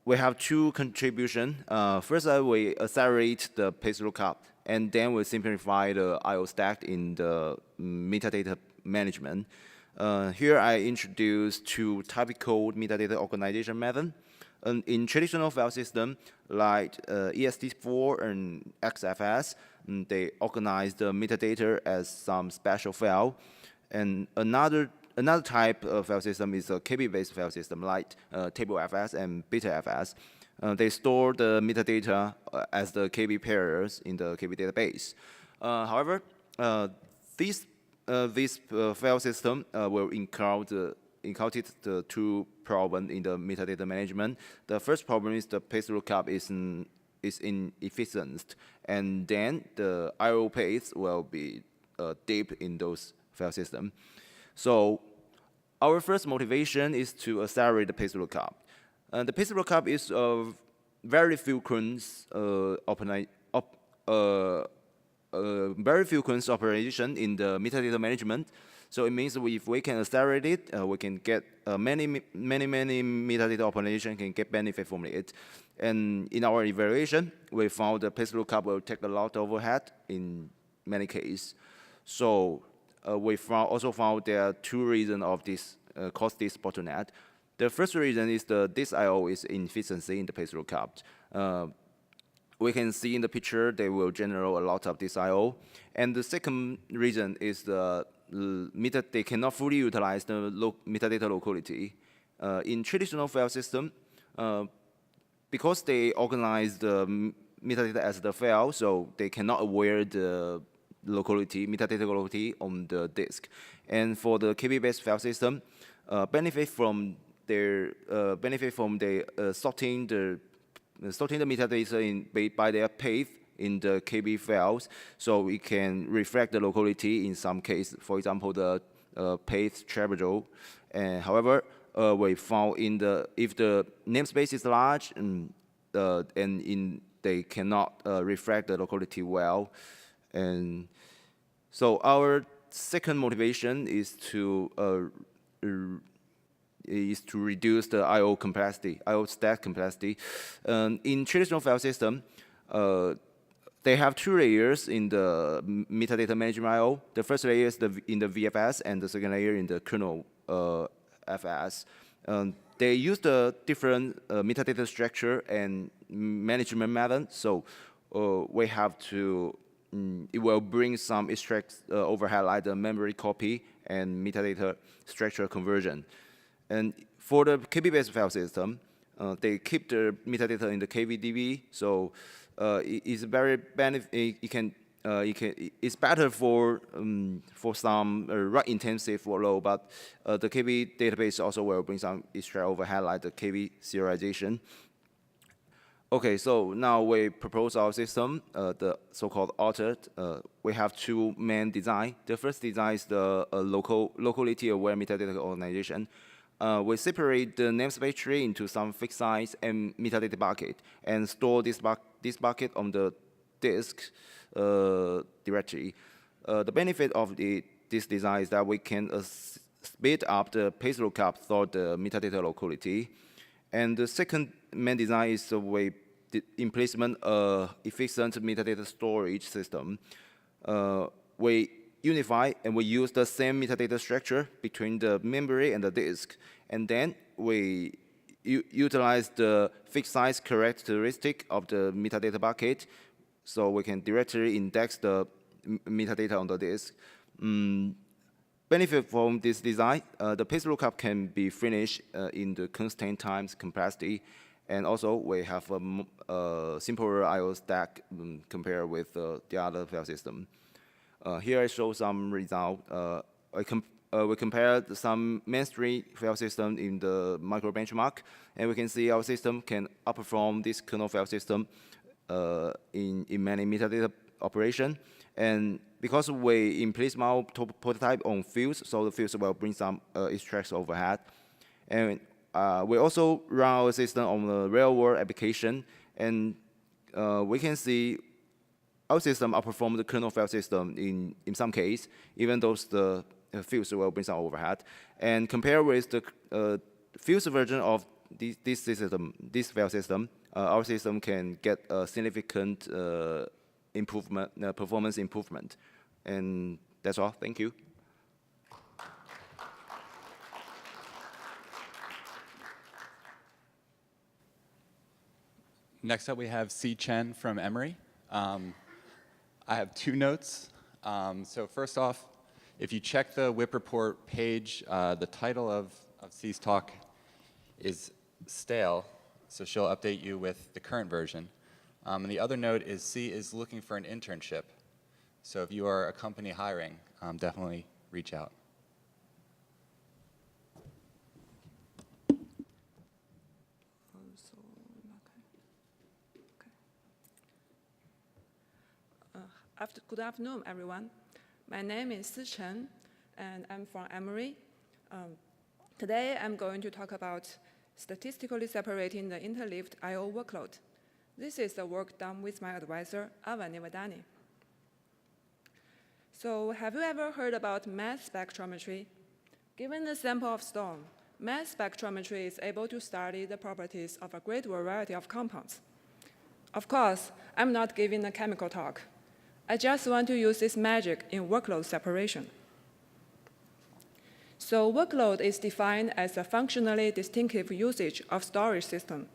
we have two contributions. First, we accelerate the page lookup, and then we simplify the I/O stack in the metadata management. Here, I introduce two typical metadata organization methods. In traditional file system like EST4 and XFS, they organize the metadata as some special file. And another type of file system is a KB-based file system like TableFS and BetaFS. They store the metadata as the KB pairs in the KB database. However, this file system will encounter the two problems in the metadata management. The first problem is the page lookup is inefficient, and then the I/O paths will be deep in those file systems. So our first motivation is to accelerate the page lookup. The page lookup is a very frequent operation in the metadata management. So it means if we can accelerate it, we can get many metadata operations can get benefit from it. And in our evaluation, we found the page lookup will take a lot of overhead in many cases. So we also found there are two reasons of this cause this bottleneck. The first reason is the disk I/O is inefficiency in the page lookup. We can see in the picture they will generate a lot of disk I/O. And the second reason is they cannot fully utilize the metadata locality. In traditional file system, because they organize the metadata as the file, so they cannot aware the metadata locality on the disk. And for the KB-based file system, benefit from the sorting the metadata by their path in the KB files, so we can reflect the locality in some case. For example, the path trapezoid. However, we found if the namespace is large they cannot reflect the locality well. And so our second motivation is to reduce the I/O stack complexity. In traditional file system, they have two layers in the metadata management I/O. The first layer is in the VFS, and the second layer in the kernel FS. They use the different metadata structure and management method. So we have to. It will bring some extract overhead like the memory copy and metadata structure conversion. And for the KB-based file system, they keep the metadata in the KVDB, so it's very it's better for some write-intensive workload, but the KB database also will bring some extra overhead like the KB serialization. Okay, so now we propose our system, the so-called altered. We have two main designs. The first design is the locality-aware metadata organization. We separate the namespace tree into some fixed size and metadata bucket and store this bucket on the disk directory. The benefit of this design is that we can speed up the page lookup through the metadata locality. And the second main design is we implement efficient metadata storage system. We unify and we use the same metadata structure between the memory and the disk. And then we utilize the fixed size characteristic of the metadata bucket, so we can directly index the metadata on the disk. Benefit from this design, the page lookup can be finished in the constant times capacity, and also we have a simpler I/O stack compared with the other file system. Here I show some results. We compared some mainstream file system in the micro benchmark, and we can see our system can outperform this kernel file system in many metadata operation. And because we implement small prototype on fields, so the fields will bring some extract overhead. And we also run our system on the real-world application, and we can see our system outperform the kernel file system in some case, even though the fields will bring some overhead. And compared with the fields version of this file system, our system can get a significant performance improvement. And that's all. Thank you. Next up, we have C. Chen from Emory. I have 2 notes. So first off, if you check the WIP report page, the title of C's talk is stale, so she'll update you with the current version. And the other note is C is looking for an internship. So if you are a company hiring, definitely reach out. Good afternoon, everyone. My name is Si Chen, and I'm from Emory. Today, I'm going to talk about statistically separating the interleaved I/O workload. This is the work done with my advisor, Ava Nevadani. So have you ever heard about mass spectrometry? Given the sample of stone, mass spectrometry is able to study the properties of a great variety of compounds. Of course, I'm not giving a chemical talk. I just want to use this magic in workload separation. So workload is defined as a functionally distinctive usage of storage system.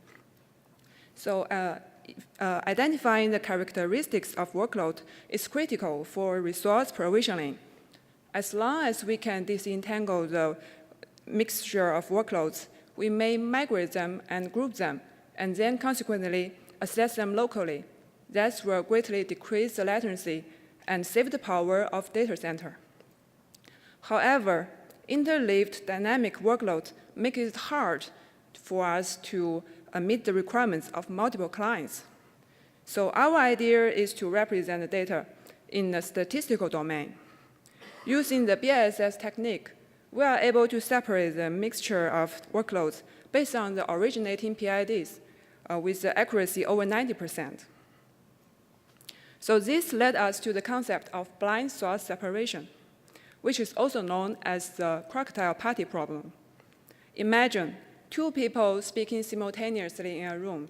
So identifying the characteristics of workload is critical for resource provisioning. As long as we can disentangle the mixture of workloads, we may migrate them and group them, and then consequently access them locally. That will greatly decrease the latency and save the power of data center. However, interleaved dynamic workload make it hard for us to meet the requirements of multiple clients. So our idea is to represent the data in the statistical domain. Using the BISS technique, we are able to separate the mixture of workloads based on the originating PIDs with the accuracy over 90%. So this led us to the concept of blind source separation, which is also known as the crocodile party problem. Imagine 2 people speaking simultaneously in a room,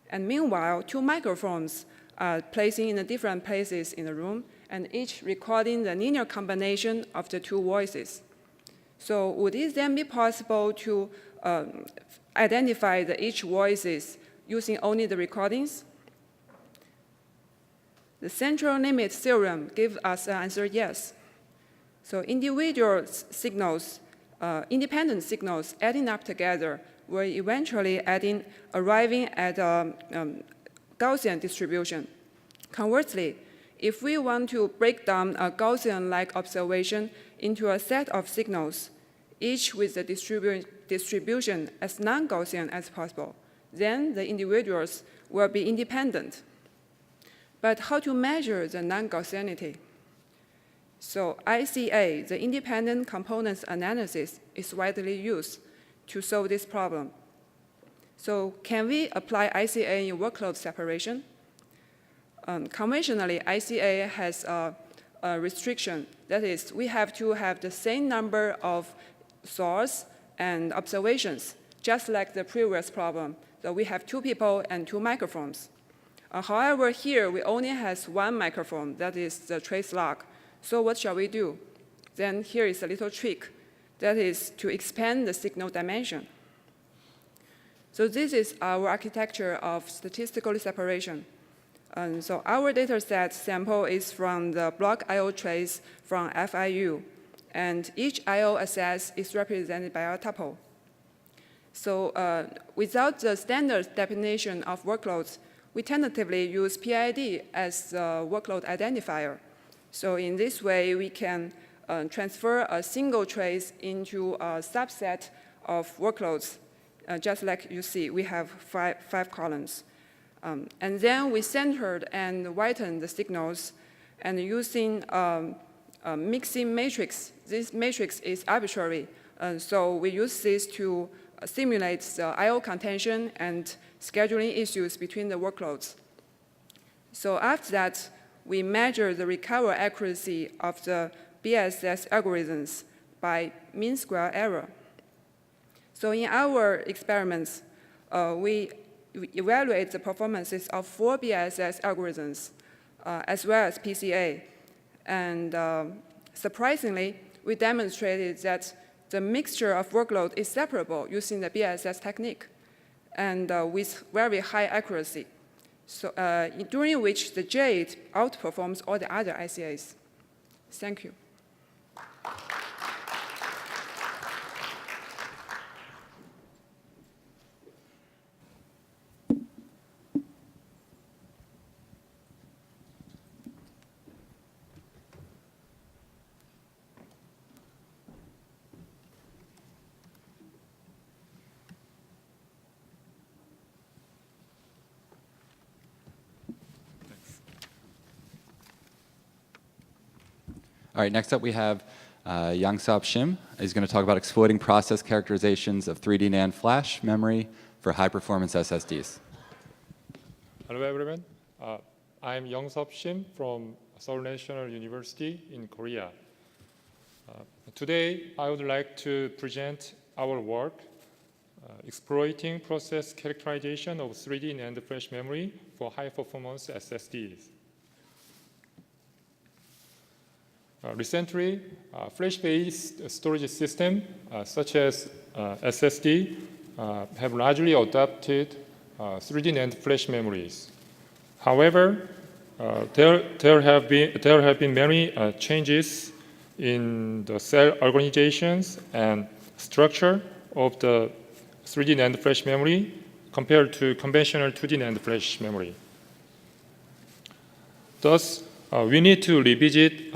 and meanwhile 2 microphones are placing in different places in the room, and each recording the linear combination of the 2 voices. So would it then be possible to identify each voices using only the recordings? The central limit theorem gives us an answer yes. So individual signals, independent signals adding up together will eventually arriving at a Gaussian distribution. Conversely, if we want to break down a Gaussian-like observation into a set of signals, each with the distribution as non-Gaussian as possible, then the individuals will be independent. But how to measure the non-Gaussianity? So ICA, the independent components analysis, is widely used to solve this problem. So can we apply ICA in workload separation? Conventionally, ICA has a restriction. That is, we have to have the same number of source and observations, just like the previous problem. So we have 2 people and 2 microphones. However, here we only have 1 microphone, that is the trace log. So what shall we do? Then here is a little trick, that is to expand the signal dimension. So this is our architecture of statistical separation. So our data set sample is from the block I/O trace from FIU, and each I/O access is represented by a tuple. So without the standard definition of workloads, we tentatively use PID as the workload identifier. So in this way, we can transfer a single trace into a subset of workloads. Just like you see, we have five columns. And then we centered and whitened the signals, and using a mixing matrix. This matrix is arbitrary, so we use this to simulate the I/O contention and scheduling issues between the workloads. So after that, we measure the recovery accuracy of the BSS algorithms by mean square error. So in our experiments, we evaluate the performances of 4 BSS algorithms, as well as PCA. And surprisingly, we demonstrated that the mixture of workload is separable using the BSS technique and with very high accuracy, so, during which the J8 outperforms all the other ICAs. Thank you. All right, next up we have Yang-Sub He's going to talk about exploiting process characterizations of 3D NAND flash memory for high-performance SSDs. Hello, everyone. I'm Yang-Sub from Seoul National University in Korea. Today, I would like to present our work exploiting process characterization of 3D NAND flash memory for high-performance SSDs. Recently, flash-based storage systems such as SSD have largely adopted 3D NAND flash memories. However, there have been many changes in the cell organizations and structure of the 3D NAND flash memory compared to conventional 2D NAND flash memory. Thus, we need to revisit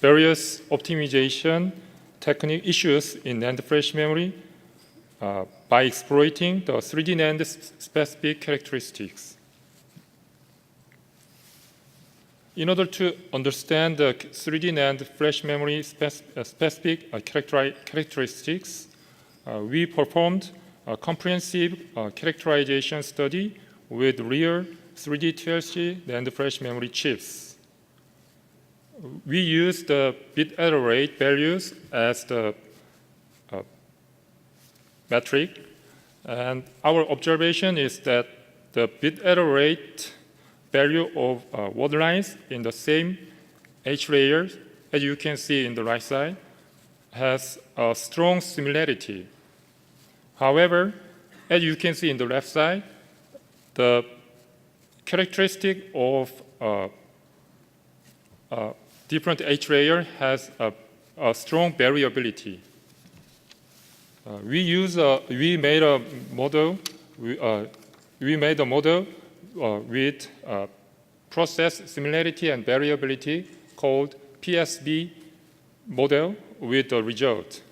various optimization technique issues in NAND flash memory by exploiting the 3D NAND specific characteristics. In order to understand the 3D NAND flash memory specific characteristics, we performed a comprehensive characterization study with real 3D TLC NAND flash memory chips. We use the bit error rate values as the metric, and our observation is that the bit error rate value of word lines in the same H layers, as you can see in the right side, has a strong similarity. However, as you can see in the left side, the characteristic of different H layer has a strong variability. We made a model with process similarity and variability called PSB model with the result.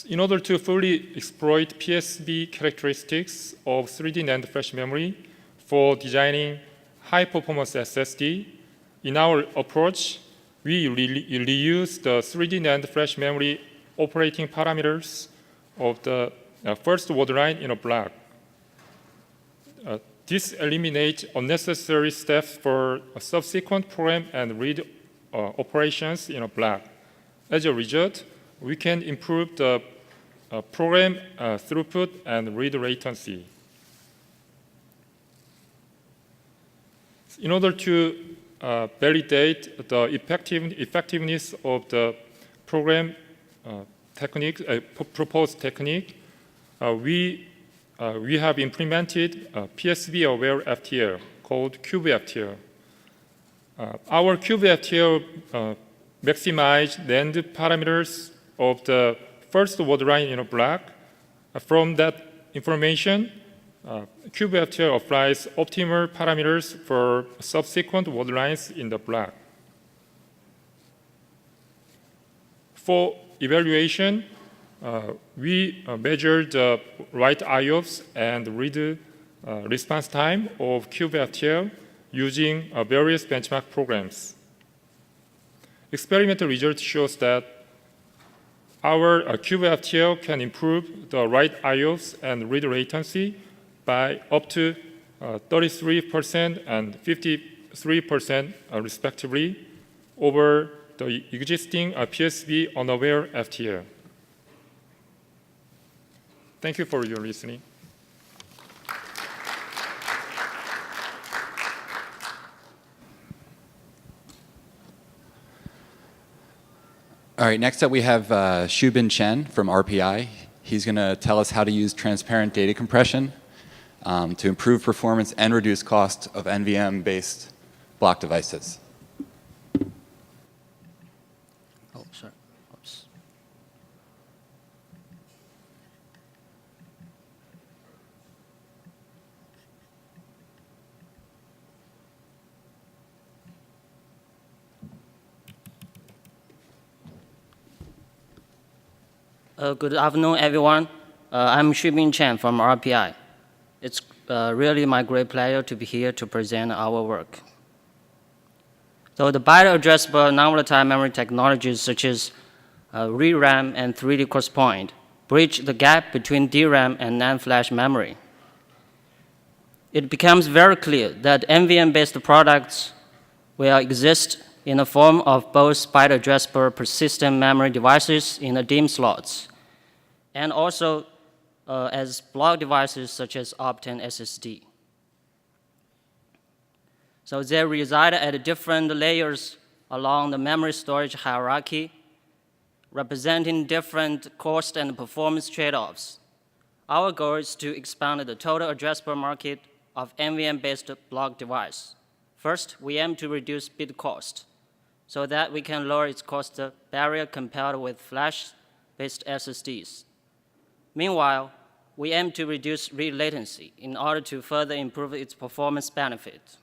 In order to fully exploit PSB characteristics of 3D NAND flash memory for designing high-performance SSD, in our approach, we reuse the 3D NAND flash memory operating parameters of the first word line in a block. This eliminates unnecessary steps for subsequent program and read operations in a block. As a result, we can improve the program throughput and read latency. In order to validate the effectiveness of the program proposed technique, we have implemented PSB-aware FTL called CubeFTL. Our CubeFTL maximizes NAND parameters of the first word line in a block. From that information, CubeFTL applies optimal parameters for subsequent word lines in the block. For evaluation, we measured the write IOPS and read response time of CubeFTL using various benchmark programs. Experimental results shows that our CubeFTL can improve the write IOPS and read latency by up to 33% and 53% respectively over the existing PSB unaware FTL. Thank you for your listening. All right, next up we have Shubin Chen from RPI. He's going to tell us how to use transparent data compression to improve performance and reduce cost of NVM-based block devices. Oh, sorry. Oops. Good afternoon, everyone. I'm Shubin Chen from RPI. It's really my great pleasure to be here to present our work. So the byte-addressable non-volatile memory technologies such as ReRAM and 3D cross-point bridge the gap between DRAM and NAND flash memory. It becomes very clear that NVM-based products will exist in the form of both byte-addressable persistent memory devices in the DIMM slots, and also as block devices such as Optane SSD. So they reside at different layers along the memory storage hierarchy, representing different cost and performance trade-offs. Our goal is to expand the total addressable market of NVM-based block device. First, we aim to reduce bit cost so that we can lower its cost barrier compared with flash-based SSDs. Meanwhile, we aim to reduce read latency in order to further improve its performance benefit.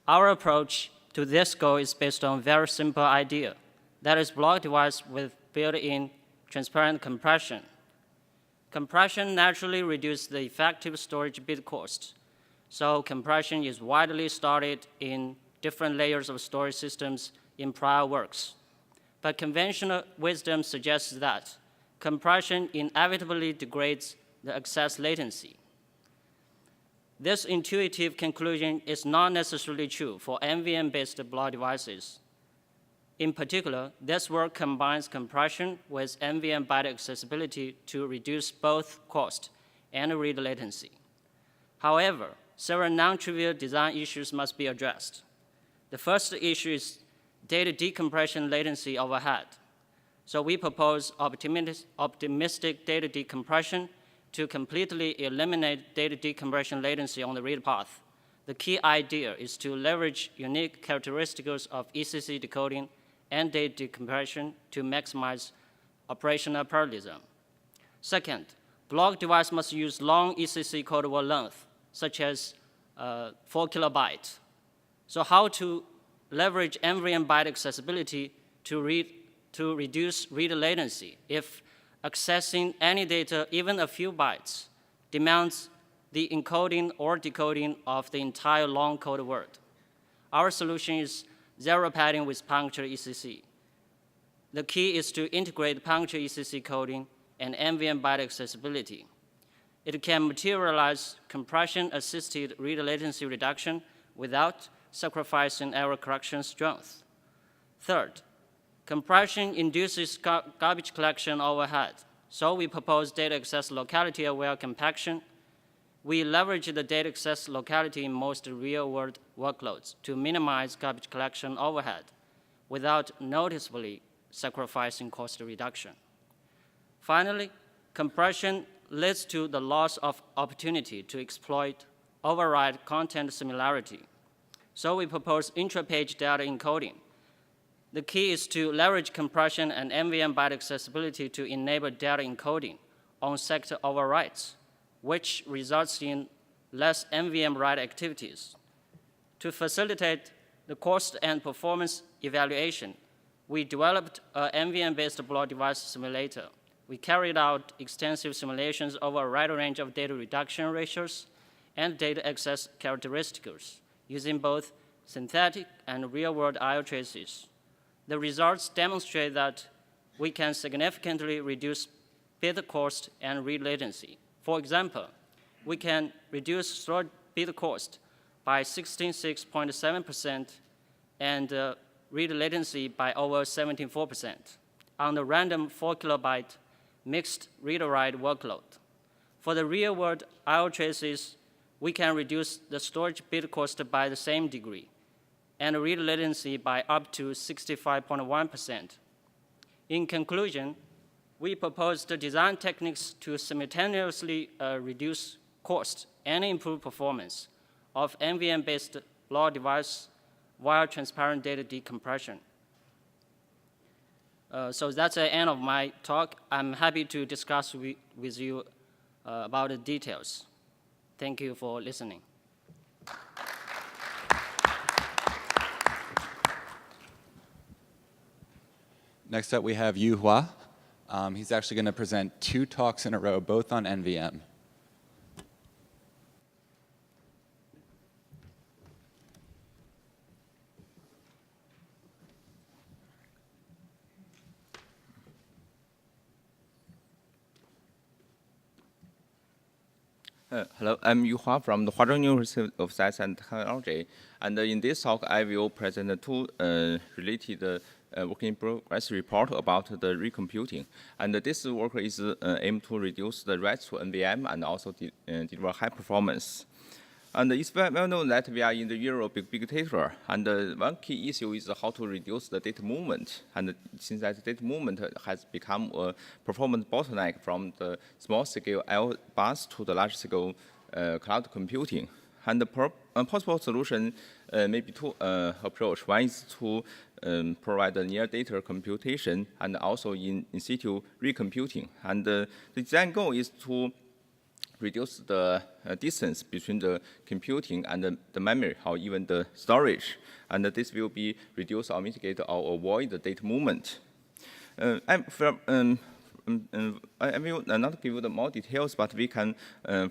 Our approach to this goal is based on a very simple idea, that is block device with built-in transparent compression. Compression naturally reduces the effective storage bit cost, so compression is widely studied in different layers of storage systems in prior works. But conventional wisdom suggests that compression inevitably degrades the access latency. This intuitive conclusion is not necessarily true for NVM-based block devices. In particular, this work combines compression with NVM byte accessibility to reduce both cost and read latency. However, several non-trivial design issues must be addressed. The first issue is data decompression latency overhead. So we propose optimistic data decompression to completely eliminate data decompression latency on the read path. The key idea is to leverage unique characteristics of ECC decoding and data decompression to maximize operational parallelism. Second, block device must use long ECC codable length, such as 4 kilobytes. So how to leverage NVM byte accessibility to reduce read latency if accessing any data, even a few bytes, demands the encoding or decoding of the entire long code word. Our solution is zero padding with puncture ECC. The key is to integrate puncture ECC coding and NVM byte accessibility. It can materialize compression-assisted read latency reduction without sacrificing error correction strength. Third, compression induces garbage collection overhead, so we propose data access locality-aware compaction. We leverage the data access locality in most real-world workloads to minimize garbage collection overhead without noticeably sacrificing cost reduction. Finally, compression leads to the loss of opportunity to exploit override content similarity. So we propose intra-page data encoding. The key is to leverage compression and NVM byte accessibility to enable data encoding on sector overrides, which results in less NVM write activities. To facilitate the cost and performance evaluation, we developed an NVM-based block device simulator. We carried out extensive simulations over a wide range of data reduction ratios and data access characteristics using both synthetic and real-world I/O traces. The results demonstrate that we can significantly reduce bit cost and read latency. For example, we can reduce storage bit cost by 66.7% and read latency by over 74% on the random 4 kilobyte mixed read-write workload. For the real-world I/O traces, we can reduce the storage bit cost by the same degree and read latency by up to 65.1%. In conclusion, we proposed the design techniques to simultaneously reduce cost and improve performance of NVM-based law device while transparent data decompression. So that's the end of my talk. I'm happy to discuss with you about the details. Thank you for listening. Next up, we have Yu Hua. He's actually going to present 2 talks in a row, both on NVM. Hello, I'm Yu Hua from the Huazhong University of Science and Technology. And in this talk, I will present 2 related working progress report about the recomputing. And this work is aimed to reduce the writes to NVM and also deliver high performance. And it's well known that we are in the era of big data. And one key issue is how to reduce the data movement. And since that data movement has become a performance bottleneck from the small-scale I/O bus to the large-scale cloud computing. And the possible solution may be 2 approaches. One is to provide near data computation and also in situ recomputing. And the design goal is to reduce the distance between the computing and the memory or even the storage. And this will be reduce or mitigate or avoid the data movement. I will not give you the more details, but we can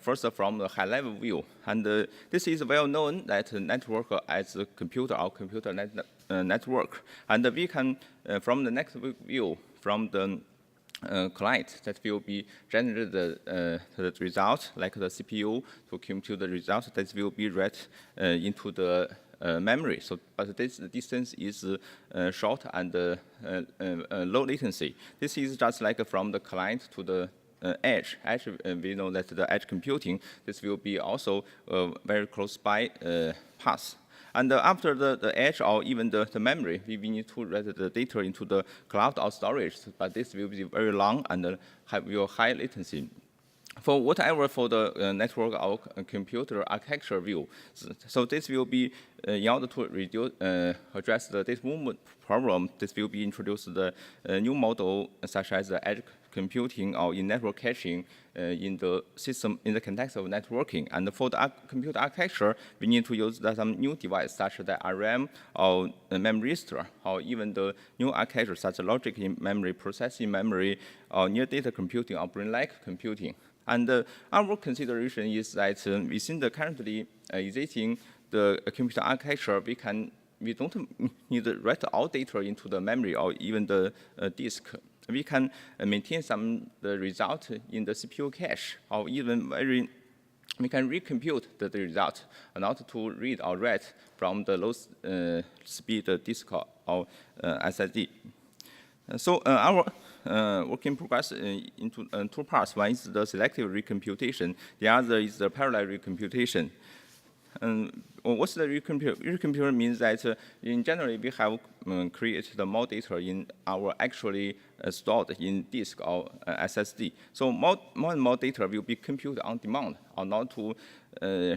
first from the high-level view. And this is well known that network as a computer or computer network. And we can, from the next view, from the client that will be generate the result, like the CPU to compute the result that will be read into the memory. So, but this distance is short and low latency. This is just like from the client to the edge. We know that the edge computing, this will be also a very close by path. And after the edge or even the memory, we need to read the data into the cloud or storage, but this will be very long and will high latency. For whatever for the network or computer architecture view, so this will be in order to reduce, address the data movement problem. This will be introduced the new model such as the edge computing or in network caching in the system in the context of networking. And for the computer architecture, we need to use some new device such as the RAM or memory register, or even the new architecture such as logic in memory, processing memory, or near data computing or brain-like computing. And our consideration is that within the currently existing the computer architecture, we don't need to write all data into the memory or even the disk. We can maintain the result in the CPU cache, or even we can recompute the result, not to read or write from the low speed disk or SSD. So our work in progress into 2 parts. One is the selective recomputation. The other is the parallel recomputation. What's the recomputer means that in general we have created more data in our actually stored in disk or SSD. So more and more data will be computed on demand, or not to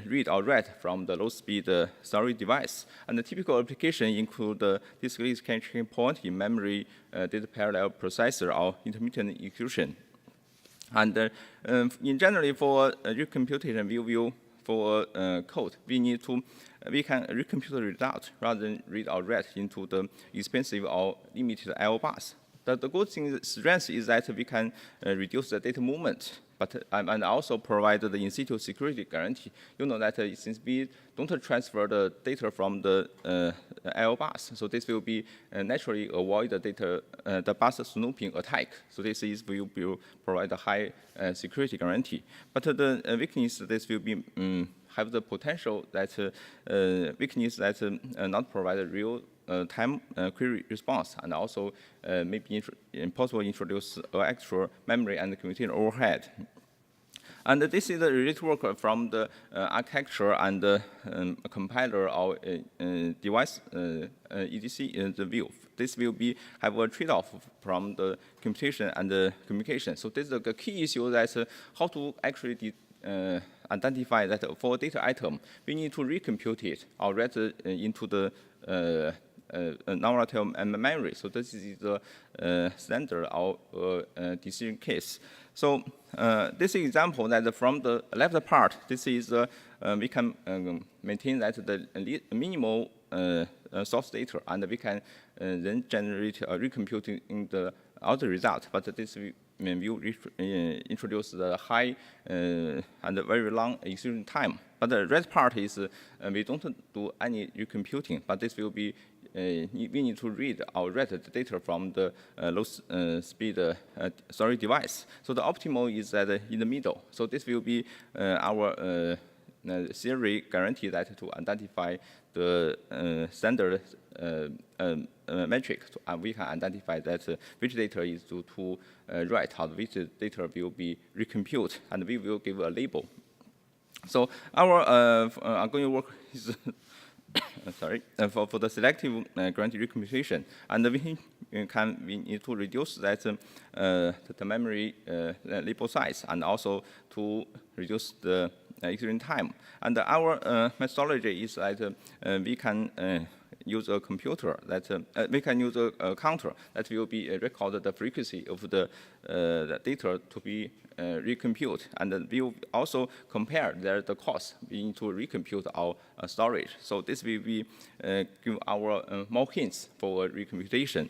read or write from the low-speed storage device. And the typical application include the discrete caching point in memory, data parallel processor, or intermittent execution. And in general, for recomputation, we will for code, we can recompute the result rather than read or write into the expensive or limited I/O bus. The good thing, strength is that we can reduce the data movement, but and also provide the in situ security guarantee. You know that since we don't transfer the data from the I/O bus, so this will be naturally avoid the data, the bus snooping attack. So this will provide a high security guarantee. But the weakness, this will be have the potential that weakness that not provide real time query response, and also maybe possible introduce extra memory and computing overhead. And this is the related work from the architecture and compiler or device EDC the view. This will have a trade-off from the computation and the communication. So this is the key issue, that how to actually identify that for a data item, we need to recompute it or write it into the non-volatile memory. So this is the standard or decision case. So this example that from the left part, this is we can maintain that the minimal source data, and we can then generate a recomputing the outer result. But this will introduce the high and very long execution time. But the red part is we don't do any recomputing, but this will be we need to read or write the data from the low-speed storage device. So the optimal is that in the middle. So this will be our theory guarantee that to identify the standard metric, and we can identify that which data is to write, or which data will be recomputed, and we will give a label. So our ongoing work is sorry, for the selective guarantee recomputation, and we need to reduce that the memory label size, and also to reduce the execution time. And our methodology is that we can use a computer that we can use a counter that will be record the frequency of the data to be recompute, and we will also compare the cost we need to recompute our storage. So this will be give our more hints for recomputation.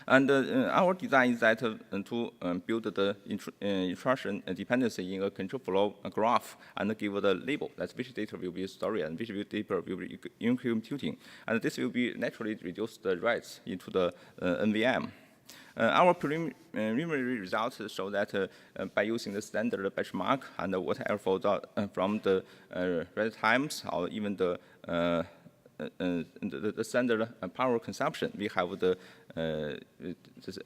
And our design is that to build the instruction dependency in a control flow graph, and give the label that which data will be stored and which data will be recomputing. And this will be naturally reduce the writes into the NVM. Our preliminary results show that by using the standard benchmark and whatever from the read times, or even the standard power consumption, we have the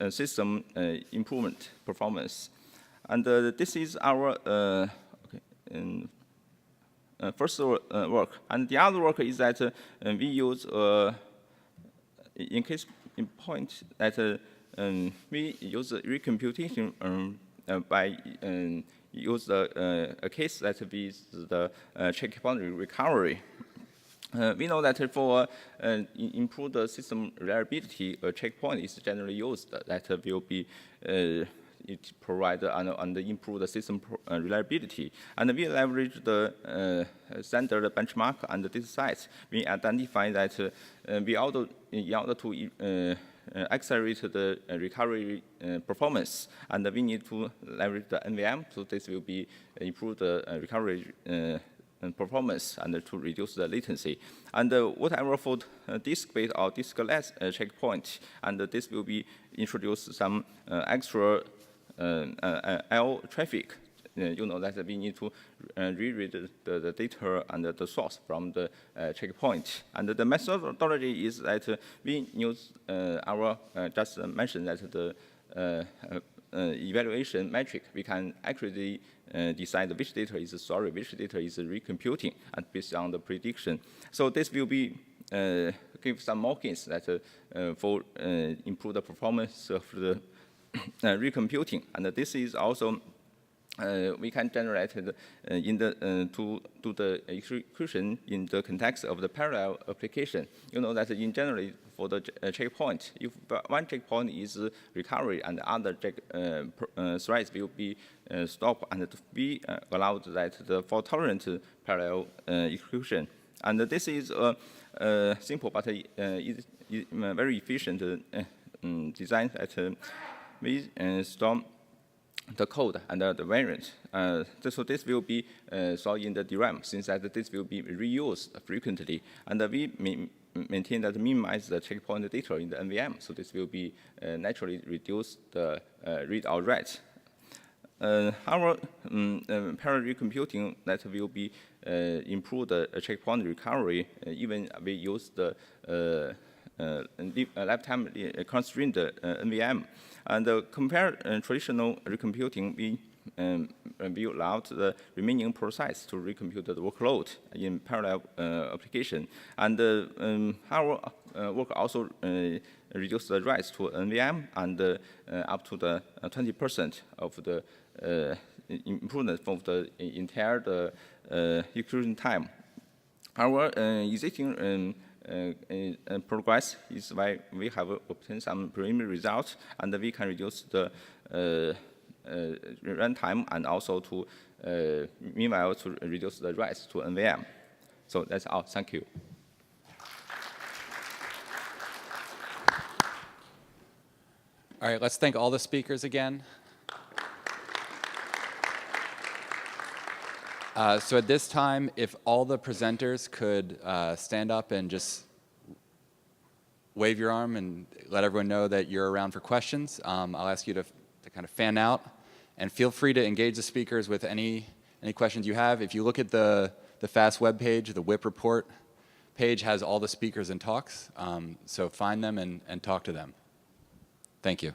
system improvement performance. And this is our first work. And the other work is that we use, in case in point, that we use recomputation by use a case that is the checkpoint recovery. We know that for improve the system reliability, a checkpoint is generally used that will be it provide and improve the system reliability. And we leverage the standard benchmark and this size. We identify that in order to accelerate the recovery performance, and we need to leverage the NVM. So this will be improve the recovery performance and to reduce the latency. And whatever for disk-based or diskless checkpoint, and this will be introduce some extra L traffic. You know that we need to reread the data and the source from the checkpoint. And the methodology is that we use our just mentioned that the evaluation metric. We can actually decide which data is stored, which data is recomputing, and based on the prediction. So this will be give some more hints that for improve the performance of the recomputing. And this is also we can generate in the to do the execution in the context of the parallel application. You know that in generally for the checkpoint, if one checkpoint is recovery and other threads will be stopped and to be allowed that the fault tolerant parallel execution. And this is simple but is very efficient design that we store the code and the variant. So this will be stored in the DRAM, since that this will be reused frequently. And we maintain that minimize the checkpoint data in the NVM. So this will be naturally reduce the read or write. Our parallel computing that will be improve the checkpoint recovery. Even we use the lifetime constrained NVM. And compare traditional recomputing, we allowed the remaining process to recompute the workload in parallel application. And our work also reduced the writes to NVM and up to the 20% of the improvement of the entire execution time. Our existing progress is why we have obtained some preliminary results, and we can reduce the runtime and also to meanwhile to reduce the writes to NVM. So that's all. Thank you. All right, let's thank all the speakers again. So at this time, if all the presenters could stand up and just wave your arm and let everyone know that you're around for questions, I'll ask you to kind of fan out. And feel free to engage the speakers with any questions you have. If you look at the FAST web page, the WIP report page has all the speakers and talks. So find them and talk to them. Thank you.